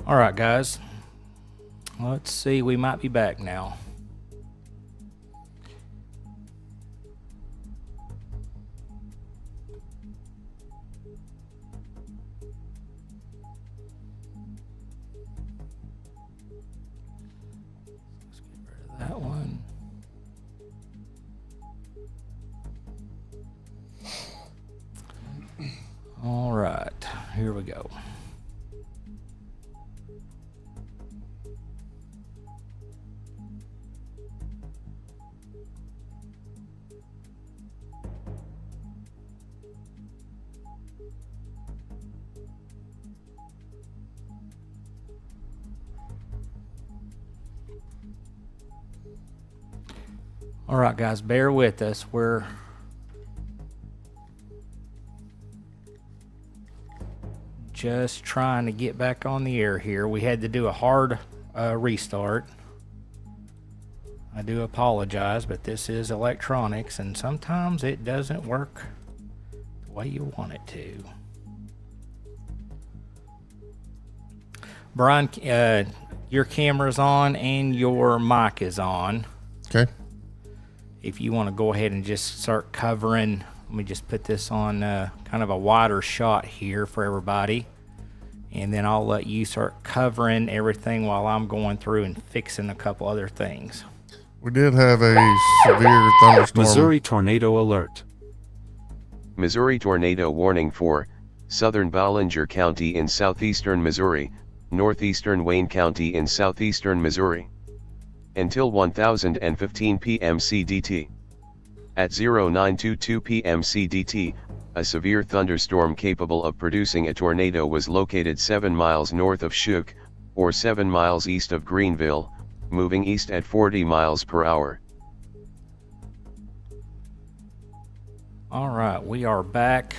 All right, guys. Let's see. We might be back now. Let's get rid of that one. All right. Here we go. All right, guys, bear with us. We're just trying to get back on the air here. We had to do a hard restart. I do apologize, but this is electronics, and sometimes it doesn't work the way you want it to. Brian, your camera's on and your mic is on. Okay. If you want to go ahead and just start covering, let me just put this on kind of a wider shot here for everybody. And then I'll let you start covering everything while I'm going through and fixing a couple other things. We did have a severe thunderstorm. Missouri tornado alert. Missouri tornado warning for southern Ballinger County in southeastern Missouri, northeastern Wayne County in southeastern Missouri. Until 1015 p.m. CDT. At 0922 p.m. CDT, a severe thunderstorm capable of producing a tornado was located 7 miles north of Shook, or 7 miles east of Greenville, moving east at 40 miles per hour. All right, we are back.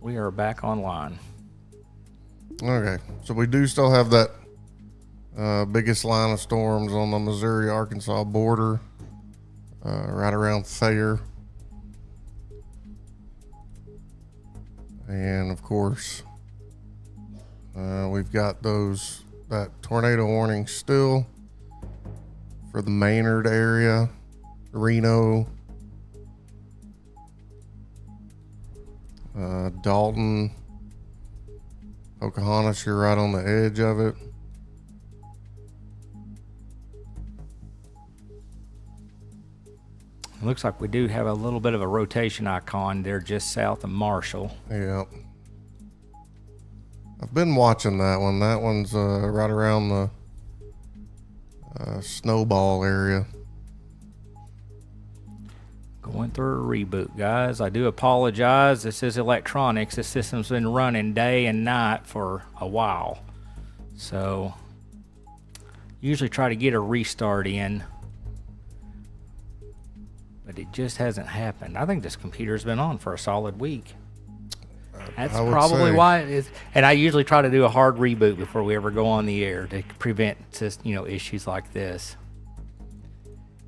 We are back online. Okay, so we do still have that biggest line of storms on the Missouri-Arkansas border, right around Thayer. And of course, we've got that tornado warning still for the Maynard area, Reno, Dalton, Pocahontas. You're right on the edge of it. It looks like we do have a little bit of a rotation icon there just south of Marshall. Yeah. I've been watching that one. That one's right around the Snowball area. Going through a reboot, guys. I do apologize. This is electronics. This system's been running day and night for a while. So, usually try to get a restart in. But it just hasn't happened. I think this computer's been on for a solid week. That's probably why it is. And I usually try to do a hard reboot before we ever go on the air to prevent issues like this.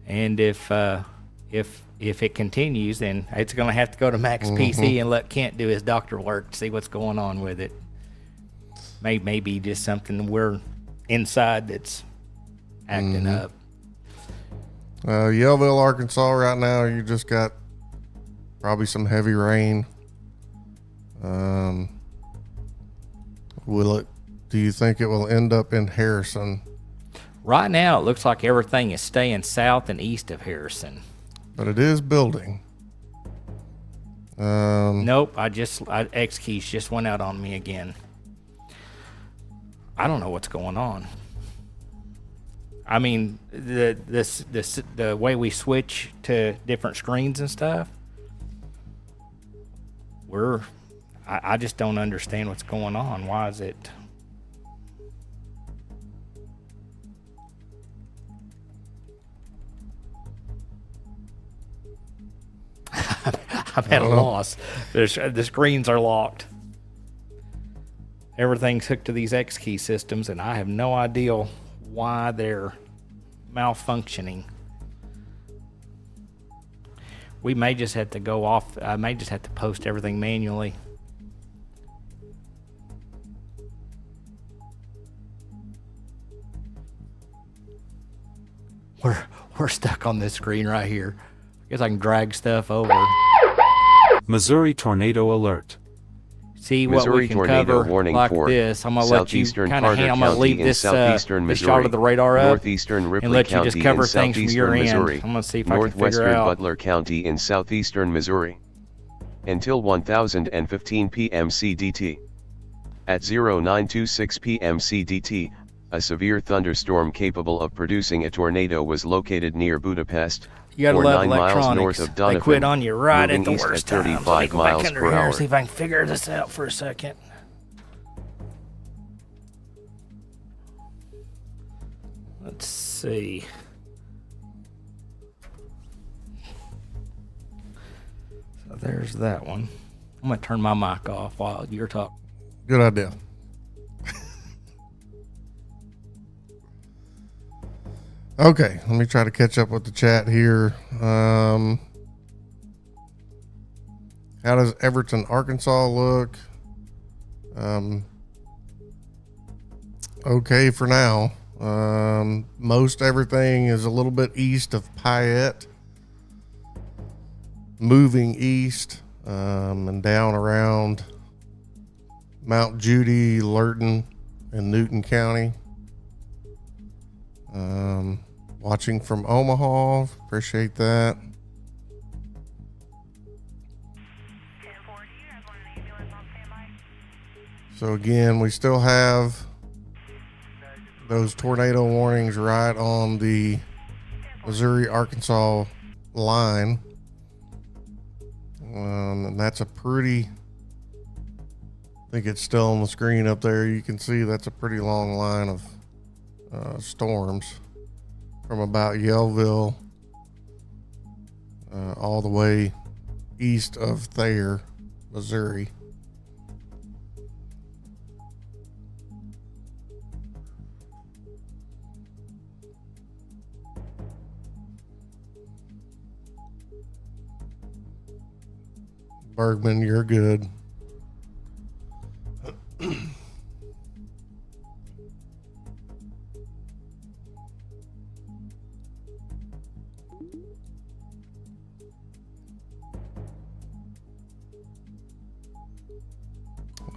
And if it continues, then it's going to have to go to Max PC and let Kent do his doctor work to see what's going on with it. Maybe just something we're inside that's acting up. Yellville, Arkansas, right now, you just got probably some heavy rain. Do you think it will end up in Harrison? Right now, it looks like everything is staying south and east of Harrison. But it is building. Nope, X keys just went out on me again. I don't know what's going on. I mean, the way we switch to different screens and stuff, I just don't understand what's going on. Why is it? I'm at a loss. The screens are locked. Everything's hooked to these X key systems, and I have no idea why they're malfunctioning. We may just have to go off. I may just have to post everything manually. we're stuck on this screen right here. I guess I can drag stuff over. Missouri tornado alert. See Missouri what we can tornado cover warning like for this. I'm gonna let you southeastern kind of Carter I'm gonna County leave in this southeastern this Missouri, shot of the radar up northeastern Ripley and let you County just cover in things from your southeastern end. Missouri, I'm gonna see if I can figure northwestern out. Butler County in southeastern Missouri. Until 1015 p.m. CDT. At 0926 p.m. CDT, a severe thunderstorm capable of producing a tornado was located near Budapest, You gotta or love 9 miles electronics. north of They Donovan, quit on you right at moving the east worst at time. So let me 35 go back miles under per here hour. and see if I can figure this out for a second. Let's see. So there's that one. I'm gonna turn my mic off while you're talking. Good idea. Okay, let me try to catch up with the chat here. How does Everton, Arkansas look? Okay for now. Most everything is a little bit east of Payette, moving east, and down around Mount Judy, Lurton, and Newton County. Watching from Omaha, appreciate that. So again, we still have those tornado warnings right on the Missouri-Arkansas line. And that's a pretty, I think it's still on the screen up there. You can see that's a pretty long line of storms from about Yellville all the way east of Thayer, Missouri. Bergman, you're good.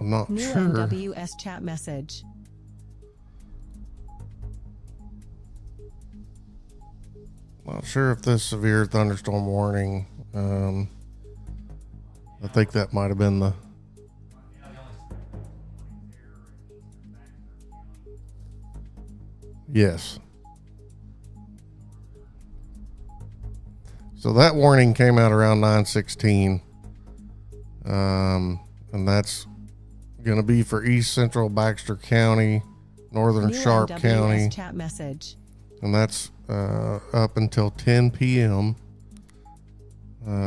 I'm not New sure. MWS chat message. Not sure if this severe thunderstorm warning. I think that might have been the. Yes. So that warning came out around 9:16, and that's going to be for East Central Baxter County, Northern New Sharp MWS County, chat message. and that's up until 10 p.m.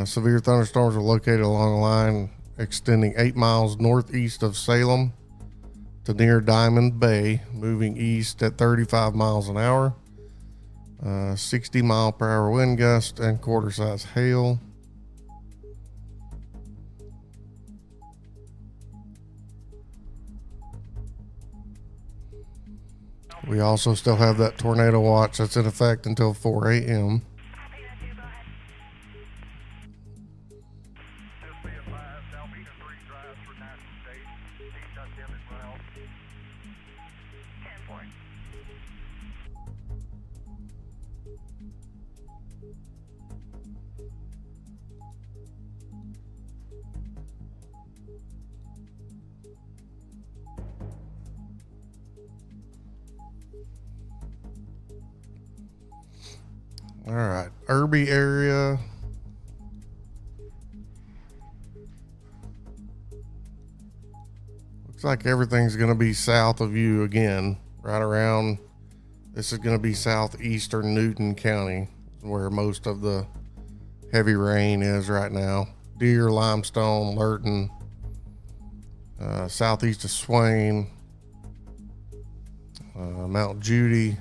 Severe thunderstorms are located along a line extending 8 miles northeast of Salem to near Diamond Bay, moving east at 35 miles an hour. 60 mile per hour wind gust and quarter size hail. We also still have that tornado watch that's in effect until 4 a.m. All right, Irby area. Looks like everything's going to be south of you again, right around. This is going to be southeastern Newton County, where most of the heavy rain is right now. Deer, Limestone, Lurton, southeast of Swain, Mount Judy.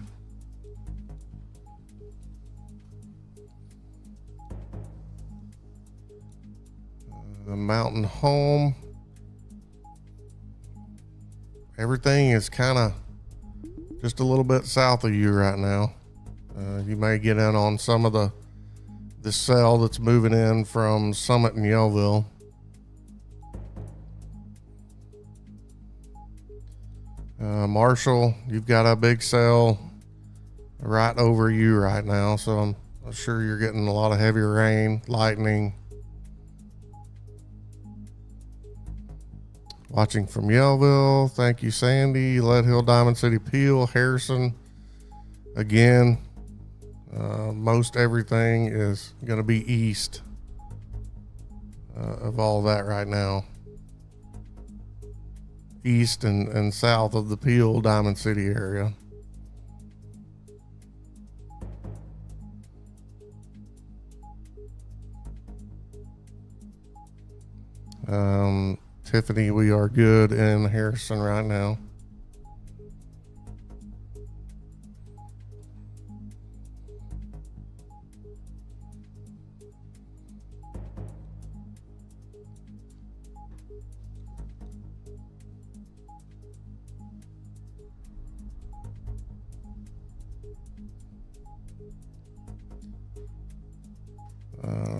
The Mountain Home. Everything is kind of just a little bit south of you right now. You may get in on some of the cell that's moving in from Summit and Yellville. Marshall, you've got a big cell right over you right now, so I'm sure you're getting a lot of heavy rain, lightning. Watching from Yellville, thank you, Sandy. Lead Hill, Diamond City, Peel, Harrison. Again, most everything is going to be east of all that right now. East and south of the Peel, Diamond City area. Tiffany, we are good in Harrison right now.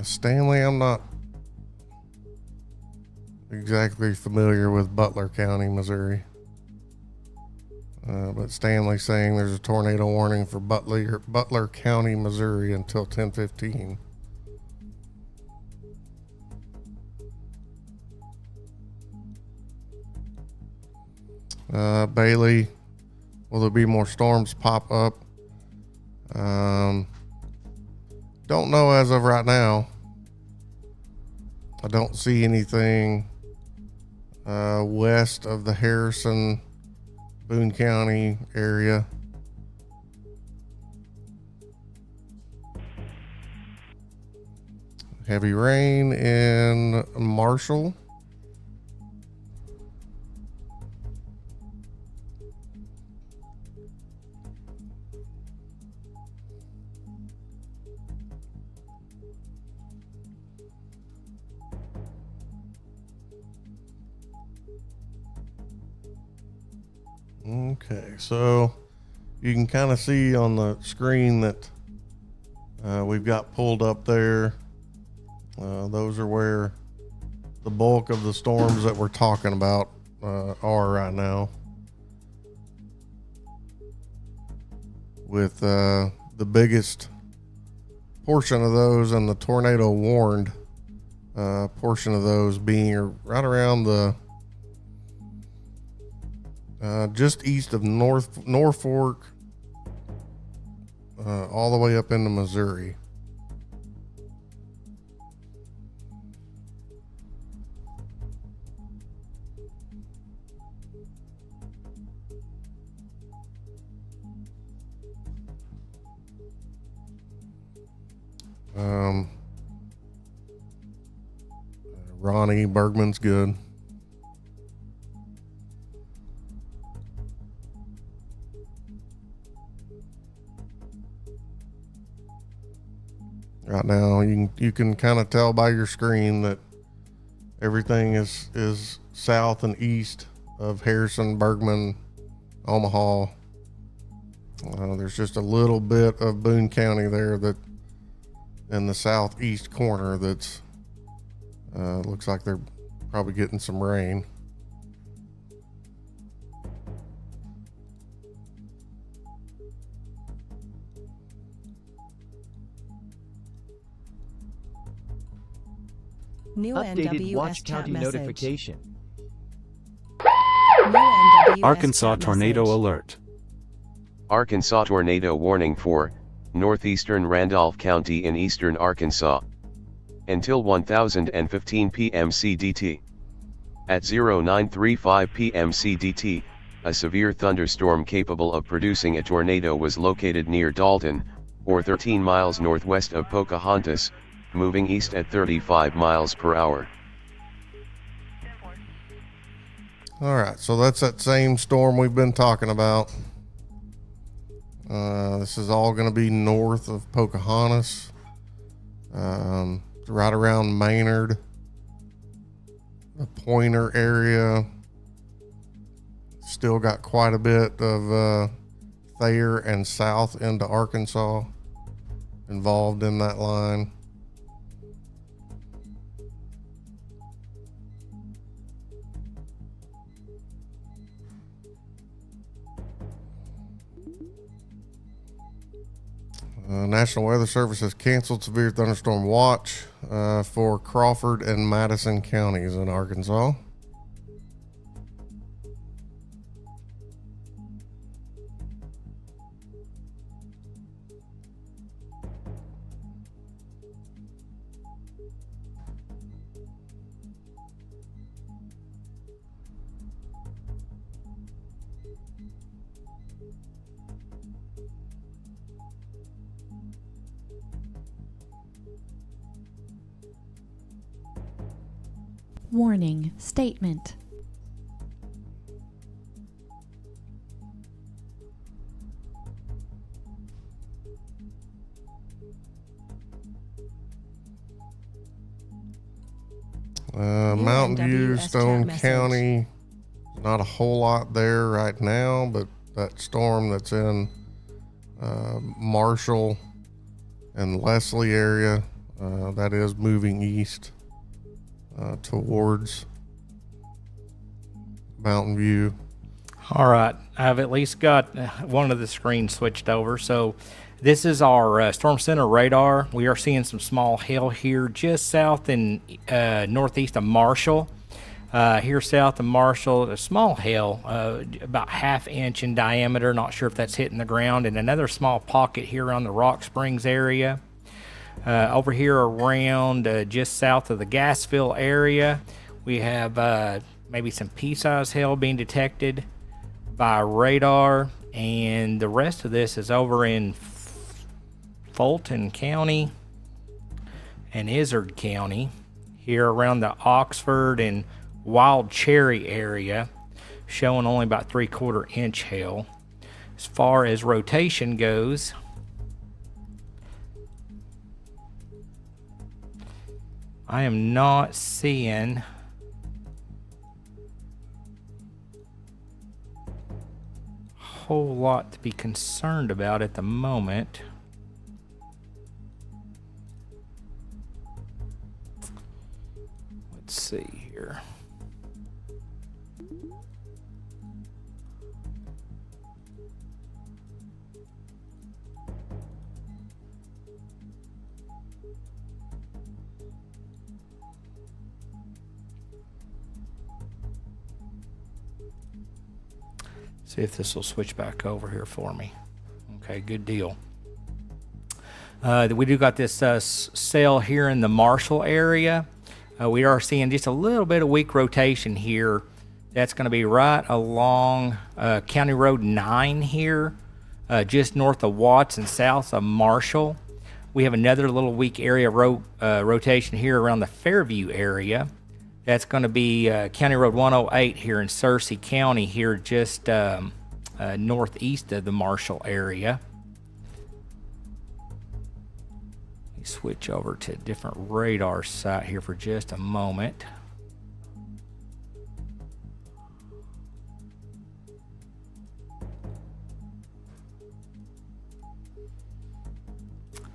Stanley, I'm not exactly familiar with Butler County, Missouri. But Stanley's saying there's a tornado warning for Butler County, Missouri until 10:15. Bailey, will there be more storms pop up? Don't know as of right now. I don't see anything west of the Harrison, Boone County area. Heavy rain in Marshall. Okay, so you can kind of see on the screen that we've got pulled up there. Those are where the bulk of the storms that we're talking about are right now. With the biggest portion of those and the tornado warned portion of those being right around the just east of Norfolk, all the way up into Missouri. Ronnie Bergman's good. Right now, you can kind of tell by your screen that everything is south and east of Harrison, Bergman, Omaha. There's just a little bit of Boone County there that in the southeast corner that's looks like they're probably getting some rain. New Updated NWS Watch chat County message. notification. New NWS Arkansas chat tornado message. alert. Arkansas tornado warning for northeastern Randolph County in eastern Arkansas until 1015 p.m. CDT. At 0935 p.m. CDT, a severe thunderstorm capable of producing a tornado was located near Dalton, or 13 miles northwest of Pocahontas, moving east at 35 miles per hour. All right, so that's that same storm we've been talking about. This is all going to be north of Pocahontas, right around Maynard, the Pointer area. Still got quite a bit of Thayer and south into Arkansas involved in that line. National Weather Service has canceled severe thunderstorm watch for Crawford and Madison counties in Arkansas. Warning statement. Mountain View, WS Stone chat County, not a whole lot there right now, but that storm that's in Marshall and Leslie area, that is moving east towards Mountain View. All right, I've at least got one of the screens switched over. So this is our Storm Center radar. We are seeing some small hail here just south and northeast of Marshall. Here south of Marshall, a small hail, about 1/2 inch in diameter. Not sure if that's hitting the ground. And another small pocket here around the Rock Springs area. Over here around just south of the Gasville area, we have maybe some pea-sized hail being detected by radar, and the rest of this is over in Fulton County and Izard County, here around the Oxford and Wild Cherry area, showing only about 3/4 inch hail. As far as rotation goes, I am not seeing a whole lot to be concerned about at the moment. Let's see here. See if this will switch back over here for me. Okay, good deal. We do got this cell here in the Marshall area. We are seeing just a little bit of weak rotation here. That's going to be right along County Road 9 here, just north of Watts and south of Marshall. We have another little weak area rotation here around the Fairview area. That's going to be County Road 108 here in Searcy County, here just northeast of the Marshall area. Let me switch over to a different radar site here for just a moment.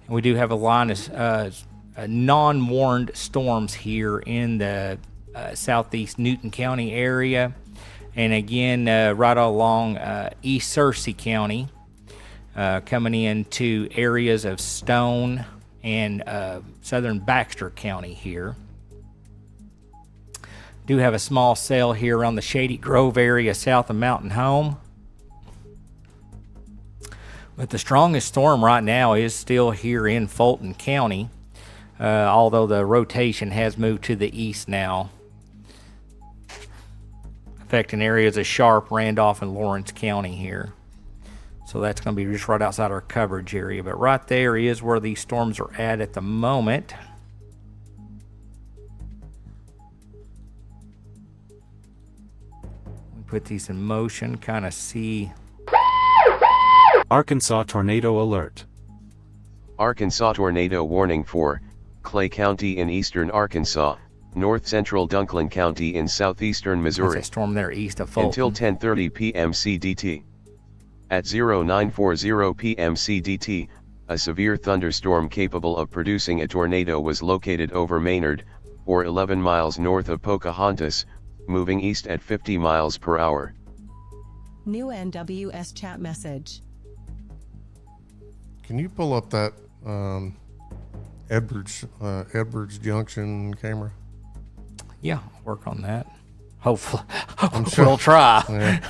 And we do have a line of non-warned storms here in the southeast Newton County area, and again right along East Searcy County, coming into areas of Stone and southern Baxter County here. Do have a small cell here around the Shady Grove area south of Mountain Home. But the strongest storm right now is still here in Fulton County, although the rotation has moved to the east now, affecting areas of Sharp, Randolph, and Lawrence County here. So that's going to be just right outside our coverage area. But right there is where these storms are at the moment. We put these in motion, kind of see. Arkansas tornado alert. Arkansas tornado warning for Clay County in eastern Arkansas, north central Dunklin County in southeastern Missouri. There's a storm there east of Fulton. Until 10:30 p.m. CDT. At 0940 p.m. CDT, a severe thunderstorm capable of producing a tornado was located over Maynard, or 11 miles north of Pocahontas, moving east at 50 miles per hour. New NWS chat message. Can you pull up that Edwards Junction camera? Yeah, I'll work on that. Hopefully, sure. we'll try. Yeah.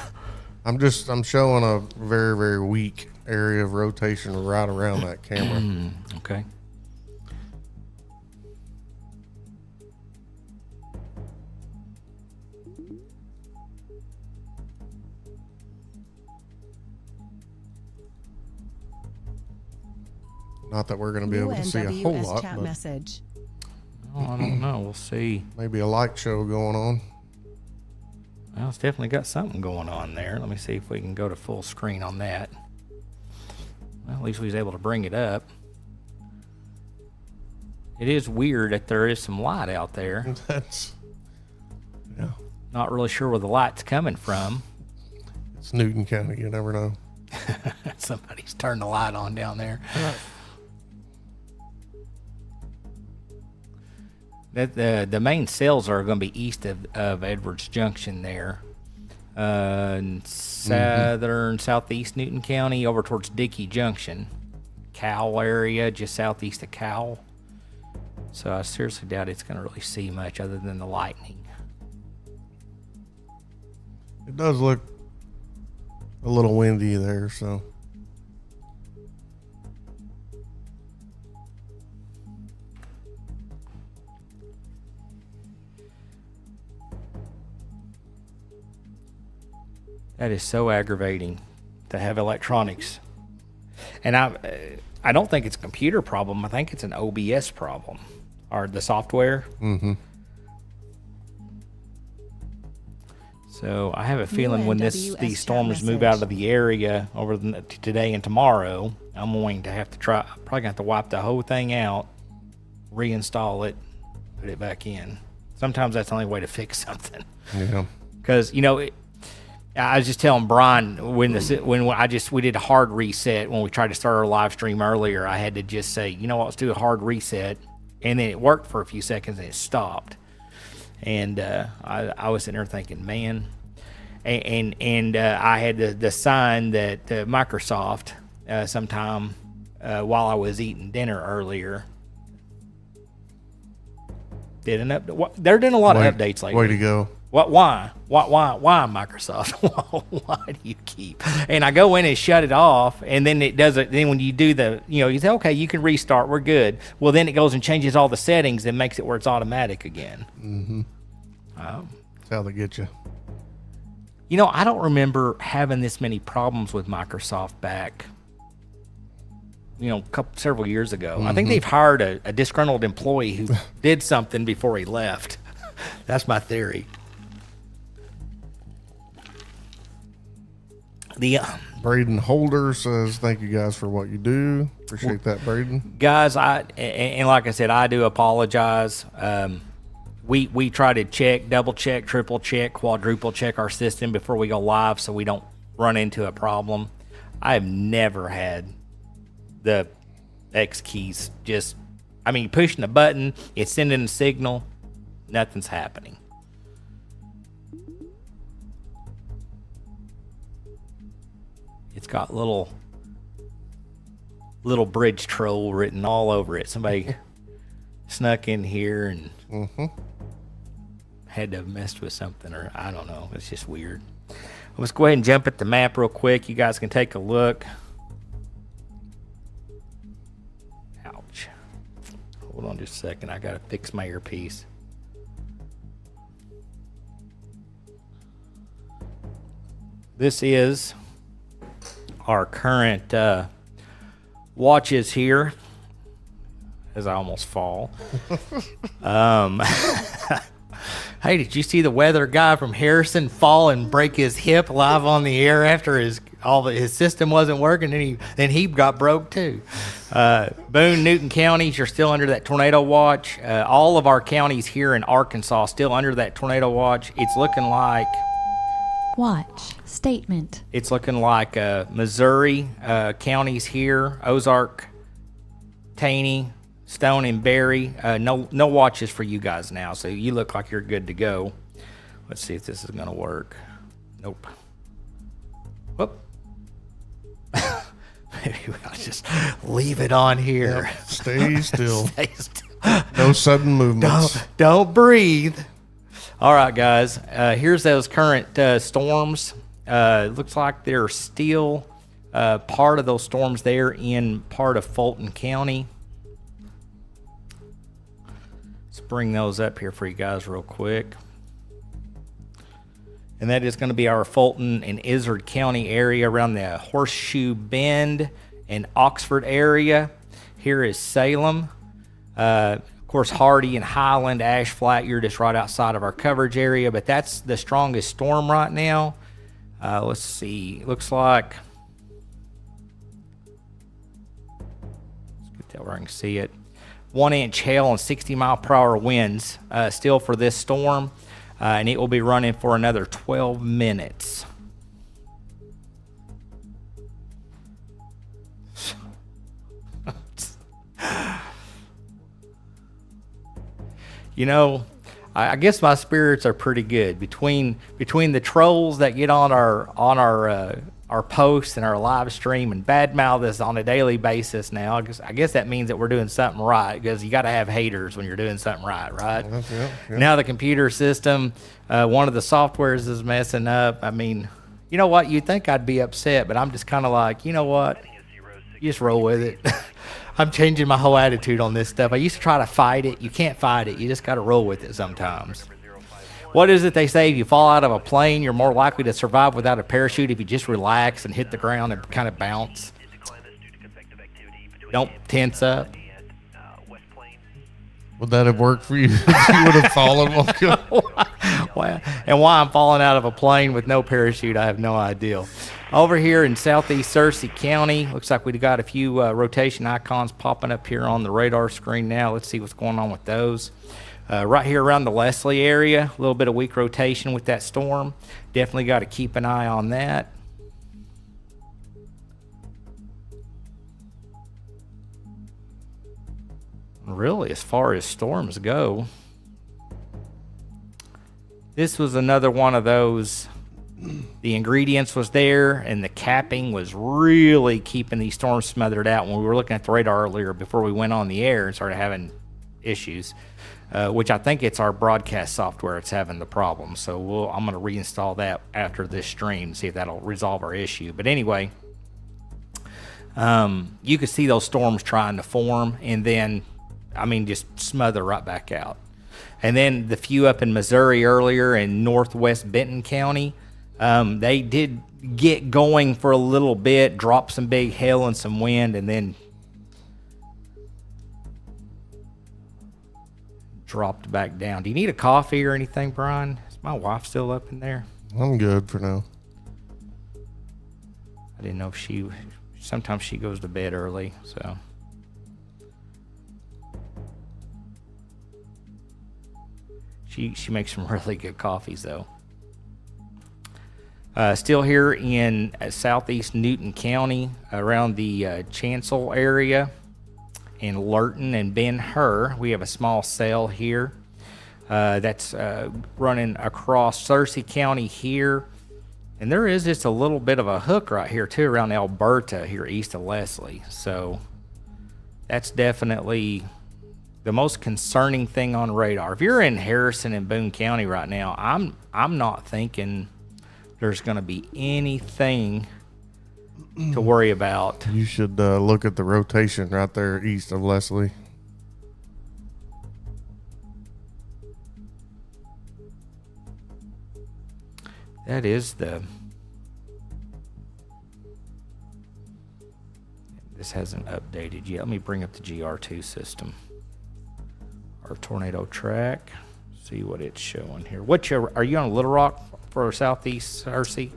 I'm showing a very, very weak area of rotation right around that camera. Okay. Not that we're going to be New able to see a whole NWS lot, chat but message. Oh, I don't know. We'll see. maybe a light show going on. Well, it's definitely got something going on there. Let me see if we can go to full screen on that. Well, at least we was able to bring it up. It is weird that there is some light out there. That's, yeah, Not really sure where the light's coming from. it's Newton County. You never know. Somebody's turned the light on down there. The main cells are going to be east of Edwards Junction there. In southeast Newton County, over towards Dickey Junction. Cowell area, just southeast of Cowell. So I seriously doubt it's going to really see much other than the lightning. It does look a little windy there, so. That is so aggravating to have electronics. And I don't think it's a computer problem. I think it's an OBS problem, or the software. Mm-hmm. So I have a feeling when UNWS these chat storms move message. out of the area over today and tomorrow, I'm going to have to probably going to have to wipe the whole thing out, reinstall it, put it back in. Sometimes that's the only way to fix something. Yeah. Because I was just telling Brian we did a hard reset when we tried to start our live stream earlier. I had to just say, let's do a hard reset, and then it worked for a few seconds and it stopped. And I was sitting there thinking, man, and I had the sign that Microsoft sometime while I was eating dinner earlier did an update. They're doing a lot of updates lately. Way to go. What? Why Microsoft? Why do you keep? And I go in and shut it off, and then it does it. Then when you do you say, okay, you can restart. We're good. Well, then it goes and changes all the settings and makes it where it's automatic again. Mm-hmm. That's how they get you. I don't remember having this many problems with Microsoft back, several years ago. I think they've hired a disgruntled employee who did something before he left. That's my theory. Braden Holder says, thank you guys for what you do. Appreciate that, Braden. Guys, and like I said, I do apologize. We try to check, double check, triple check, quadruple check our system before we go live so we don't run into a problem. I have never had the X keys pushing the button, it's sending a signal, nothing's happening. It's got little bridge troll written all over it. Somebody snuck in here and had to have messed with something, or I don't know. It's just weird. Let's go ahead and jump at the map real quick. You guys can take a look. Ouch. Hold on just a second. I got to fix my earpiece. This is our current watches here, as I almost fall. Hey, did you see the weather guy from Harrison fall and break his hip live on the air after his system wasn't working? And he got broke too. Boone, Newton counties, you're still under that tornado watch. All of our counties here in Arkansas still under that tornado watch. It's looking like Watch. Statement. It's looking like Missouri counties here, Ozark, Taney, Stone, and Berry. No watches for you guys now, so you look like you're good to go. Let's see if this is going to work. Nope. Whoop. Maybe I'll just leave it on here. Yep. Stay still. Stay still. No sudden movements. Don't breathe. All right, guys. Here's those current storms. Looks like they're still part of those storms there in part of Fulton County. Let's bring those up here for you guys real quick. And that is going to be our Fulton and Izard County area around the Horseshoe Bend and Oxford area. Here is Salem. Of course, Hardy and Highland, Ash Flat, you're just right outside of our coverage area, but that's the strongest storm right now. Let's see. Looks like, let's get that where I can see it. 1-inch hail and 60-mile-per-hour winds still for this storm. And it will be running for another 12 minutes. You know, I guess my spirits are pretty good between the trolls that get on our posts and our live stream and badmouth us on a daily basis now. I guess that means that we're doing something right, because you got to have haters when you're doing something right? Yeah. Now the computer system, one of the softwares is messing up. I mean, you know what? You'd think I'd be upset, but I'm just kind of like, you know what? You just roll with it. I'm changing my whole attitude on this stuff. I used to try to fight it. You can't fight it. You just got to roll with it sometimes. What is it they say? If you fall out of a plane, you're more likely to survive without a parachute if you just relax and hit the ground and kind of bounce. Don't tense up. Would that have worked for you if you would have fallen? And why I'm falling out of a plane with no parachute, I have no idea. Over here in southeast Searcy County, looks like we've got a few rotation icons popping up here on the radar screen now. Let's see what's going on with those. Right here around the Leslie area, a little bit of weak rotation with that storm. Definitely got to keep an eye on that. Really, as far as storms go, this was another one of those. The ingredients was there, and the capping was really keeping these storms smothered out. When we were looking at the radar earlier before we went on the air and started having issues, which I think it's our broadcast software that's having the problem. So I'm going to reinstall that after this stream, see if that'll resolve our issue. But anyway, you could see those storms trying to form, and then, I mean, just smother right back out. And then the few up in Missouri earlier in northwest Benton County, they did get going for a little bit, drop some big hail and some wind, and then dropped back down. Do you need a coffee or anything, Brian? Is my wife still up in there? I'm good for now. I didn't know if sometimes she goes to bed early, so. She makes some really good coffees, though. Still here in southeast Newton County, around the Chancel area, in Lurton and Ben-Hur, we have a small cell here that's running across Searcy County here. And there is just a little bit of a hook right here, too, around Alberta, here east of Leslie. So that's definitely the most concerning thing on radar. If you're in Harrison and Boone County right now, I'm not thinking there's going to be anything to worry about. You should look at the rotation right there east of Leslie. That is this hasn't updated yet. Let me bring up the GR2 system. Our tornado track. See what it's showing here. Are you on Little Rock for southeast Searcy?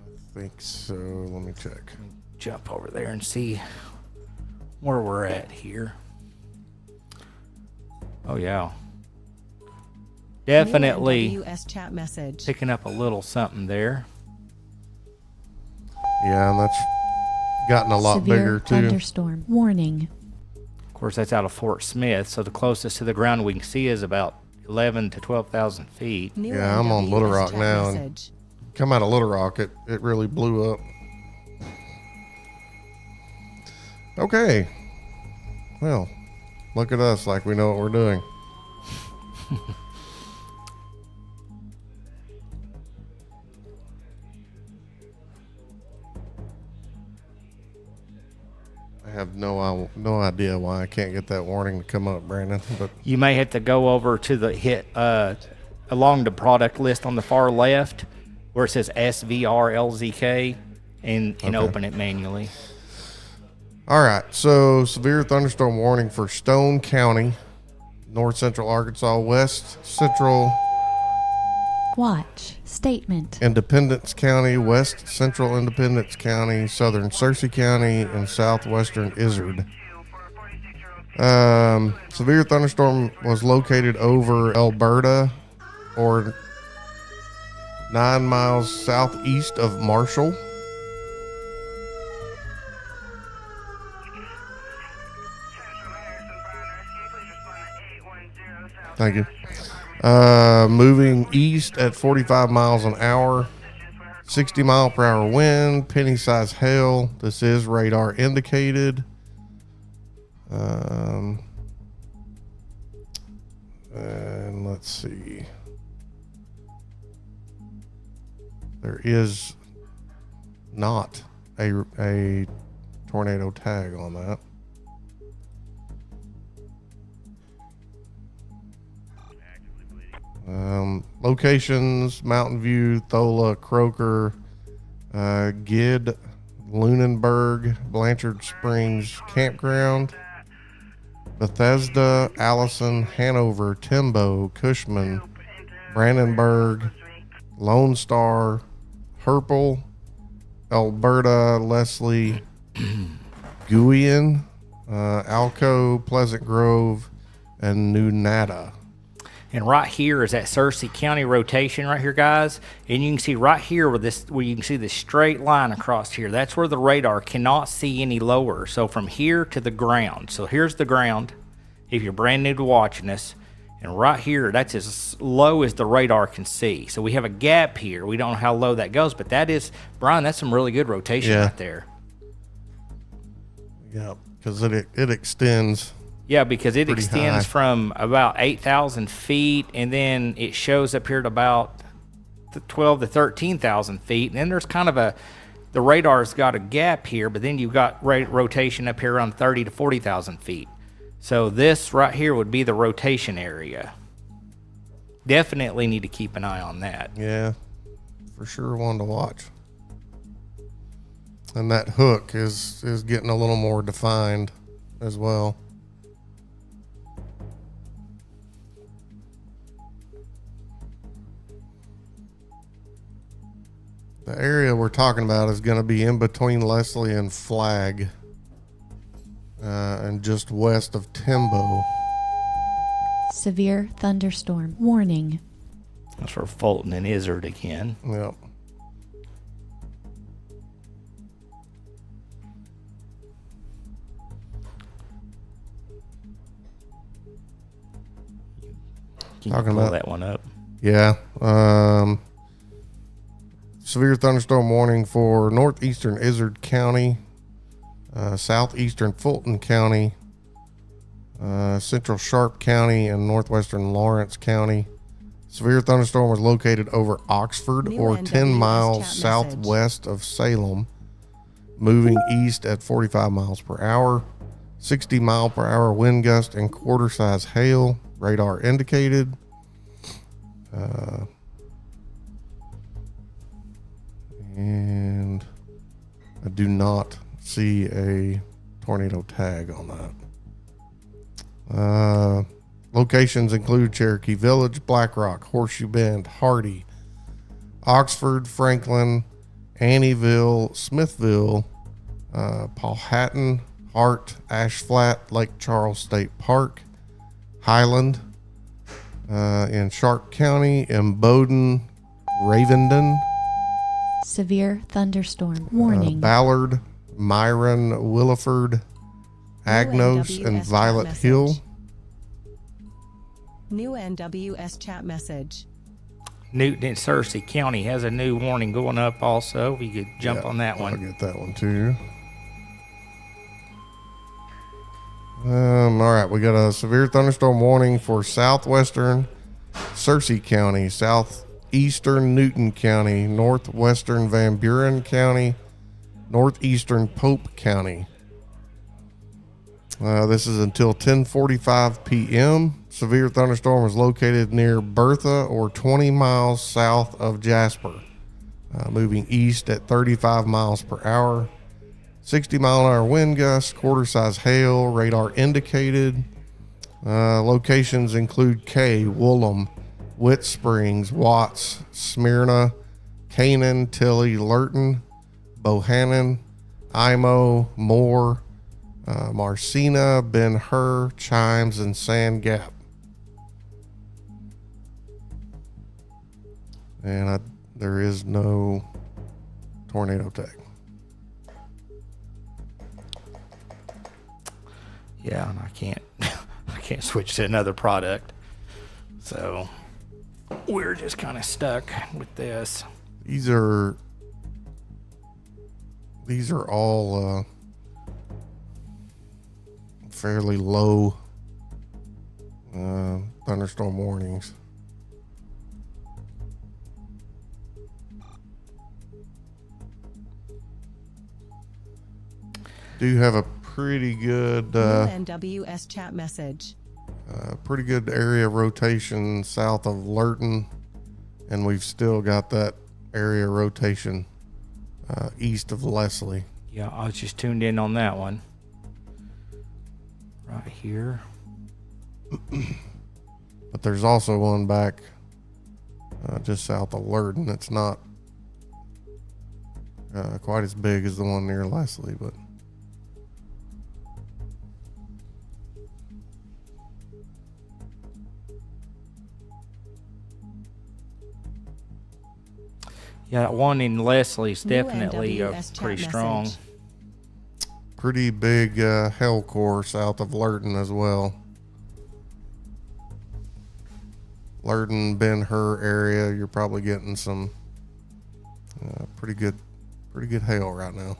I think so. Let me check. Jump over there and see where we're at here. Oh yeah. Definitely New NWS chat message. picking up a little something there. Yeah, and that's gotten a lot Severe bigger too. thunderstorm warning. Of course, that's out of Fort Smith, so the closest to the ground we can see is about 11 to 12,000 feet. New Yeah, I'm on Little NWS Rock chat now, and message. Come out of Little Rock, it really blew up. Okay. Well, look at us like we know what we're doing. I have no idea why I can't get that warning to come up, Brandon. But You may have to go over to the along the product list on the far left where it says SVRLZK and Okay. open it manually. all right, so severe thunderstorm warning for Stone County, north central Arkansas, west central Watch. Statement. Independence County, west central Independence County, southern Searcy County, and southwestern Izard. Severe thunderstorm was located over Alberta, or 9 miles southeast of Marshall. Thank you. Moving east at 45 miles an hour, 60 mile per hour wind, penny size hail. This is radar indicated. And let's see. There is not a tornado tag on that. Locations: Mountain View, Thola, Croker, Gid, Lunenburg, Blanchard Springs Campground, Bethesda, Allison, Hanover, Timbo, Cushman, Brandenburg, Lone Star, Herpel, Alberta, Leslie, Guian, Alco, Pleasant Grove, and New Nada. And right here is that Searcy County rotation right here, guys. And you can see right here where you can see this straight line across here. That's where the radar cannot see any lower. So from here to the ground. So here's the ground if you're brand new to watching this. And right here, that's as low as the radar can see. So we have a gap here. We don't know how low that goes, but that is, Brian, that's some really good rotation right there. Yeah, because it extends. Yeah, because it Pretty extends high. from about 8,000 feet, and then it shows up here at about 12 to 13,000 feet. And then there's kind of the radar's got a gap here, but then you've got rotation up here around 30 to 40,000 feet. So this right here would be the rotation area. Definitely need to keep an eye on that. Yeah, for sure one to watch. And that hook is getting a little more defined as well. The area we're talking about is going to be in between Leslie and Flag, and just west of Timbo. Severe thunderstorm warning. That's for Fulton and Izard again. Yep. Can you Talking pull about- that one up? Yeah. Severe thunderstorm warning for northeastern Izard County, southeastern Fulton County, central Sharp County, and northwestern Lawrence County. Severe thunderstorm was located over Oxford, New or 10 NWS miles chat message. southwest of Salem, moving east at 45 miles per hour, 60 mile per hour wind gust, and quarter size hail. Radar indicated. And I do not see a tornado tag on that. Locations include Cherokee Village, Black Rock, Horseshoe Bend, Hardy, Oxford, Franklin, Annieville, Smithville, Powhatan, Hart, Ash Flat, Lake Charles State Park, Highland, In Sharp County, in Bowden, Ravenden, Severe thunderstorm warning. Ballard, Marion, Williford, Agnos, and NWS Violet chat Hill. message. New NWS chat message. Newton and Searcy County has a new warning going up also. If you could jump on that I'll one. get that one too. All right, we got a severe thunderstorm warning for southwestern Searcy County, southeastern Newton County, northwestern Van Buren County, northeastern Pope County. This is until 10:45 p.m. Severe thunderstorm is located near Bertha or 20 miles south of Jasper, moving east at 35 miles per hour. 60-mile-an-hour wind gusts, quarter-size hail, radar indicated. Locations include K, Woolham, Witt Springs, Watts, Smyrna, Canaan, Tilly, Lurton, Bohannon, Imo, Moore, Marcina, Ben Hur, Chimes, and Sand Gap. And there is no tornado tag. Yeah, and I can't switch to another product. So we're just kind of stuck with this. These are all fairly low thunderstorm warnings. Do have a pretty good New NWS chat message. pretty good area rotation south of Lurton, and we've still got that area rotation east of Leslie. Yeah, I was just tuned in on that one. Right here. But there's also one back just south of Lurton that's not quite as big as the one near Leslie, but Yeah, that one in Leslie's New definitely NWS pretty chat strong. message. pretty big hell core south of Lurton as well. Lurton, Ben Hur area, you're probably getting some pretty good hail right now.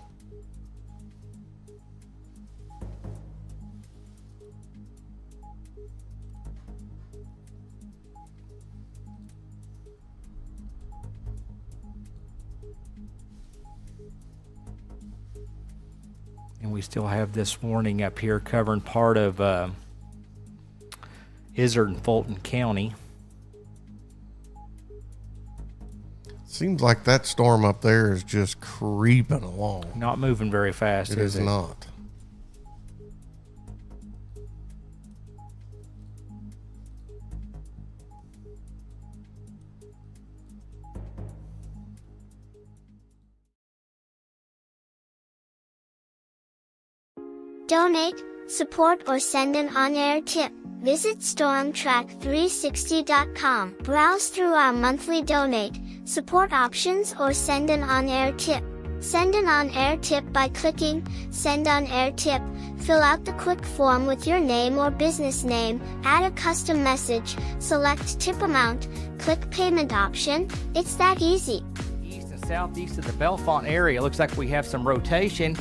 And we still have this warning up here covering part of Izard and Fulton County. Seems like that storm up there is just creeping along. Not moving very fast, It is is it? not. Donate, support, or send an on-air tip. Visit stormtrack360.com. Browse through our monthly donate, support options, or send an on-air tip. Send an on-air tip by clicking Send on-air tip. Fill out the quick form with your name or business name, add a custom message, select tip amount, click payment option. It's that easy. East and southeast of the Bellefonte area. Looks like we have some rotation.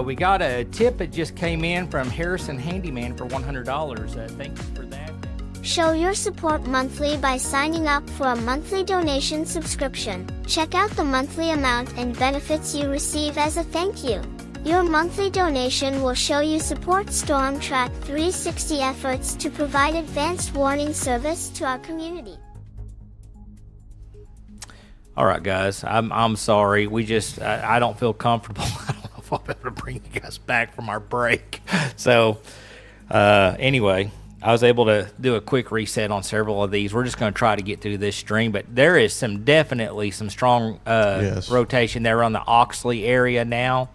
We got a tip that just came in from Harrison Handyman for $100. Thank you for that. Show your support monthly by signing up for a monthly donation subscription. Check out the monthly amount and benefits you receive as a thank you. Your monthly donation will show you support StormTrack 360 efforts to provide advanced warning service to our community. All right, guys. I'm sorry. I don't feel comfortable. I don't know if I'll be able to bring you guys back from our break. So, anyway, I was able to do a quick reset on several of these. We're just going to try to get through this stream, but there is definitely some strong rotation there on the Oxley area now.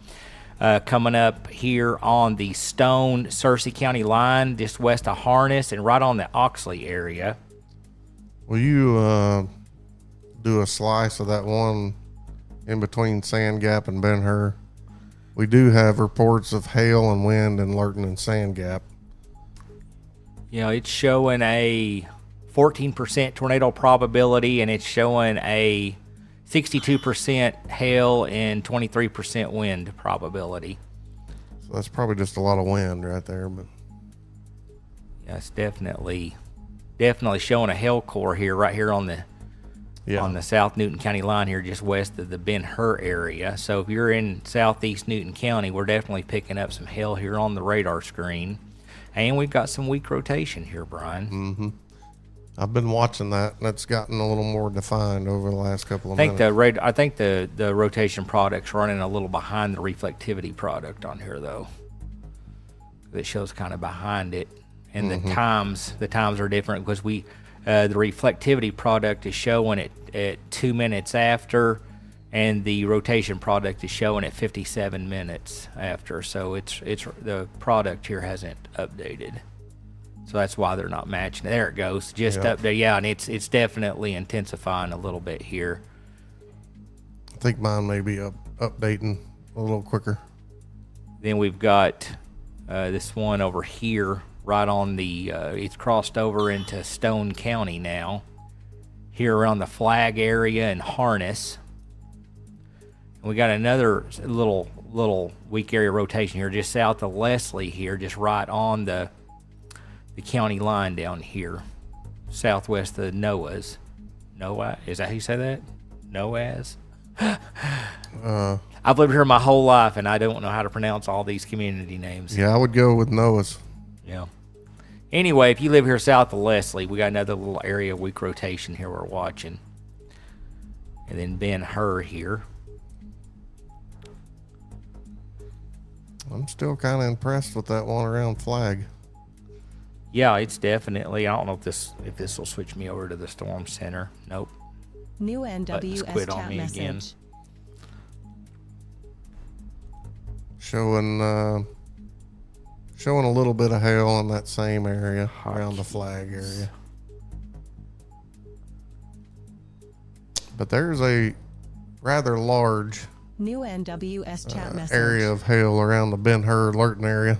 Coming up here on the Stone Searcy County line, just west of Harness and right on the Oxley area. Will you do a slice of that one in between Sand Gap and Ben Hur? We do have reports of hail and wind in Lurton and Sand Gap. It's showing a 14% tornado probability, and it's showing a 62% hail and 23% wind probability. So that's probably just a lot of wind right there. But yeah, it's definitely showing a hail core here, right here on the South Newton County line here, just west of the Ben Hur area. So if you're in southeast Newton County, we're definitely picking up some hail here on the radar screen. And we've got some weak rotation here, Brian. Mm-hmm. I've been watching that, and it's gotten a little more defined over the last couple of minutes. I think the rotation product's running a little behind the reflectivity product on here, though. It shows kind of behind it, and the times are different because the reflectivity product is showing it at 2 minutes after, and the rotation product is showing at 57 minutes after. So it's the product here hasn't updated. So that's why they're not matching. There it goes. Just update. Yeah, and it's definitely intensifying a little bit here. I think mine may be updating a little quicker. Then we've got this one over here, right on the, it's crossed over into Stone County now, here around the Flag area and Harness. And we got another little weak area rotation here, just south of Leslie here, just right on the county line down here, southwest of Noah's. Noah, is that how you say that? Noah's? I've lived here my whole life, and I don't know how to pronounce all these community names. Yeah, I would go with Noah's. Yeah. Anyway, if you live here south of Leslie, we got another little area of weak rotation here we're watching. And then Ben Hur here. I'm still kind of impressed with that one around Flag. Yeah, it's definitely. I don't know if this will switch me over to the Storm Center. Nope. New NWS quit on chat me message. again. Showing a little bit of hail in that same area around the Flag area. But there's a rather large New NWS chat message. area of hail around the Ben Hur Lurton area.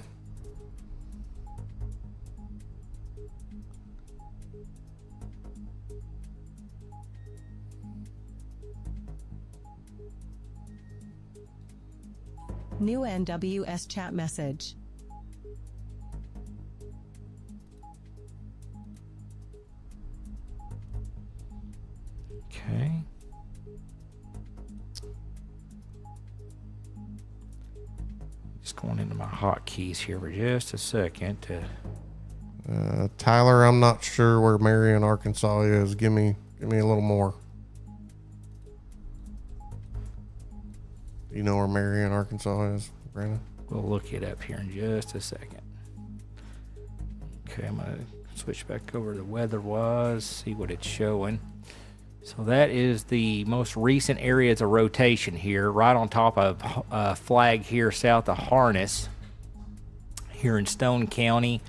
New NWS chat message. Okay. Just going into my hotkeys here for just a second to. Tyler, I'm not sure where Marion, Arkansas is. Give me a little more. You know where Marion, Arkansas is, Brandon? We'll look it up here in just a second. Okay, I'm going to switch back over to the weather-wise, see what it's showing. So that is the most recent areas of rotation here, right on top of Flag here south of Harness, here in Stone County.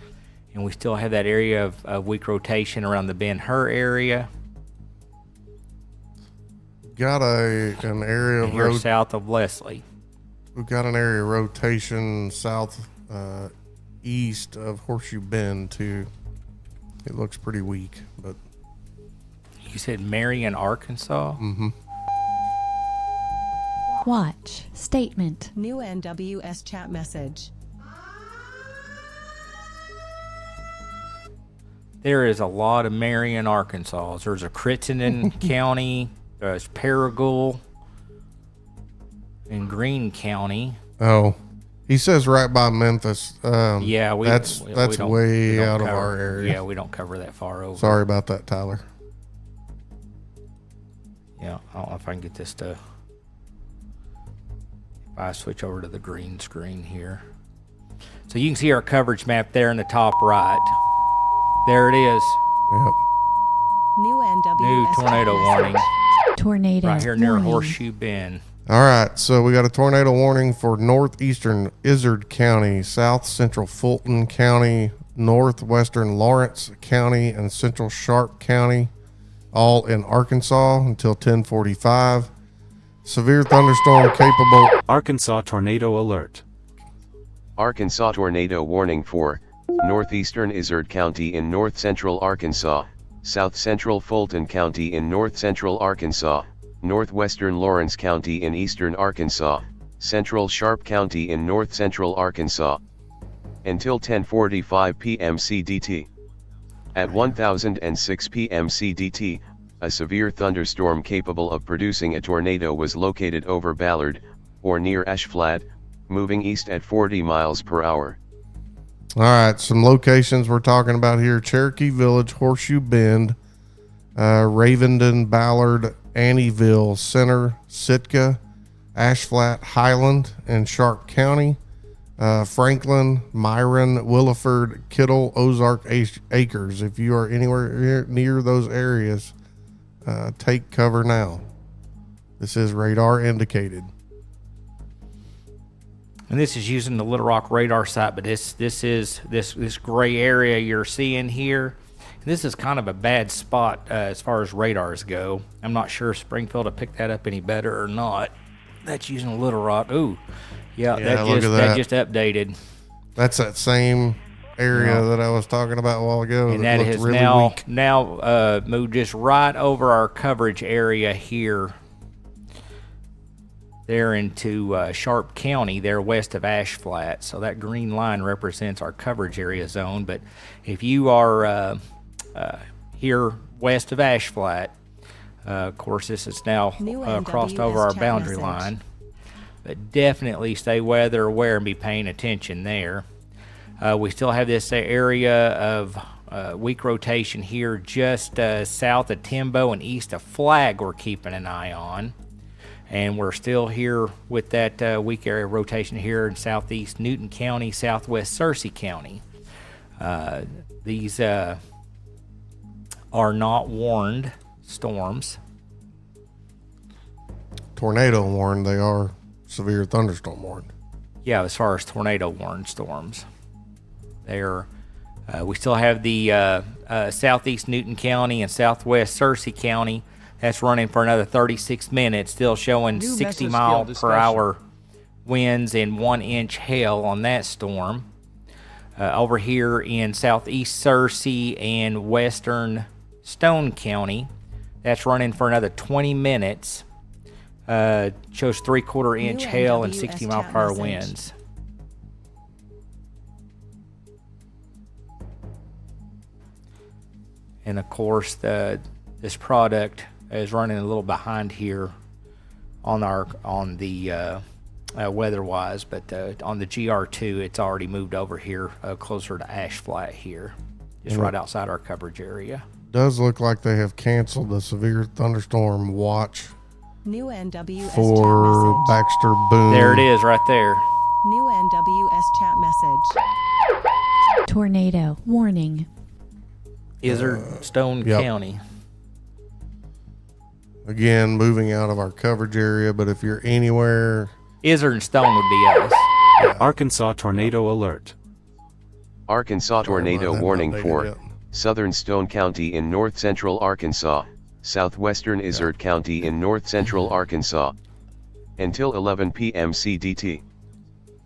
And we still have that area of weak rotation around the Ben Hur area. Got an area of here south of Leslie. We've got an area of rotation south east of Horseshoe Bend too. It looks pretty weak, but you said Marion, Arkansas? Mm-hmm. Watch statement. New NWS chat message. There is a lot of Marion, Arkansas. There's a Crittenden County. There's Paragould in Greene County. Oh, he says right by Memphis. Yeah, that's way out of our area. Yeah, we don't cover that far over. Sorry about that, Tyler. Yeah, I don't know if I can get this to. If I switch over to the green screen here, so you can see our coverage map there in the top right. There it is. Yep. New NWS New tornado warning. Tornado Right here near warning. Horseshoe Bend. All right, so we got a tornado warning for northeastern Izard County, south central Fulton County, northwestern Lawrence County, and central Sharp County. all in Arkansas until 10:45. Severe thunderstorm capable. Arkansas tornado alert. Arkansas tornado warning for northeastern Izard County in north central Arkansas, south central Fulton County in north central Arkansas, northwestern Lawrence County in eastern Arkansas, central Sharp County in north central Arkansas. Until 10:45 p.m. CDT. At 1006 p.m. CDT, a severe thunderstorm capable of producing a tornado was located over Ballard, or near Ashflat, moving east at 40 miles per hour. All right, some locations we're talking about here: Cherokee Village, Horseshoe Bend, Ravenden, Ballard, Annieville, Center, Sitka, Ashflat, Highland, and Sharp County, Franklin, Marion, Williford, Kittle, Ozark Acres. If you are anywhere near those areas, take cover now. This is radar indicated. And this is using the Little Rock radar site, but this gray area you're seeing here, this is kind of a bad spot as far as radars go. I'm not sure if Springfield will pick that up any better or not. That's using Little Rock. Ooh, yeah, that just updated. That's that same area that I was talking about a while ago. And that has really now moved just right over our coverage area here. There into Sharp County, there west of Ashflat. So that green line represents our coverage area zone. But if you are here west of Ashflat, of course, this is now crossed over our boundary line. But definitely stay weather aware and be paying attention there. We still have this area of weak rotation here just south of Timbo and east of Flag we're keeping an eye on. And we're still here with that weak area rotation here in southeast Newton County, southwest Searcy County. These are not warned storms. Tornado warned, they are severe thunderstorm warned. Yeah, as far as tornado warned storms. We still have the southeast Newton County and southwest Searcy County. That's running for another 36 minutes, still showing 60 mile per hour winds and 1-inch hail on that storm. Over here in southeast Searcy and western Stone County, that's running for another 20 minutes. Shows 3/4 inch hail and 60 mile per hour winds. And of course, this product is running a little behind here on the weather-wise, but on the GR2, it's already moved over here closer to Ashflat here, just right outside our coverage area. Does look like they have canceled the severe thunderstorm watch New NWS for chat Baxter, Boone. There it is right there. New NWS chat message. Tornado warning. Izard, Stone County. Again, moving out of our coverage area, but if you're anywhere... Izard and Stone would be us. Arkansas tornado alert. Arkansas tornado warning for southern Stone County in north central Arkansas, southwestern Izard County in north central Arkansas. Until 11 p.m. CDT.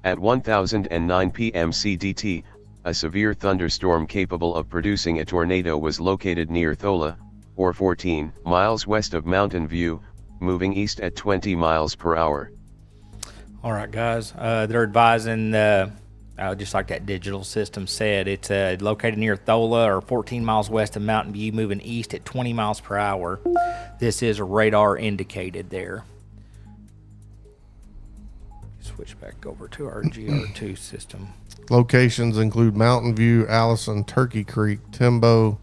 At 1009 p.m. CDT, a severe thunderstorm capable of producing a tornado was located near Thola, or 14 miles west of Mountain View, moving east at 20 miles per hour. All right, guys. They're advising, just like that digital system said, it's located near Thola or 14 miles west of Mountain View, moving east at 20 miles per hour. This is a radar indicated there. Switch back over to our GR2 system. Locations include Mountain View, Allison, Turkey Creek, Timbo,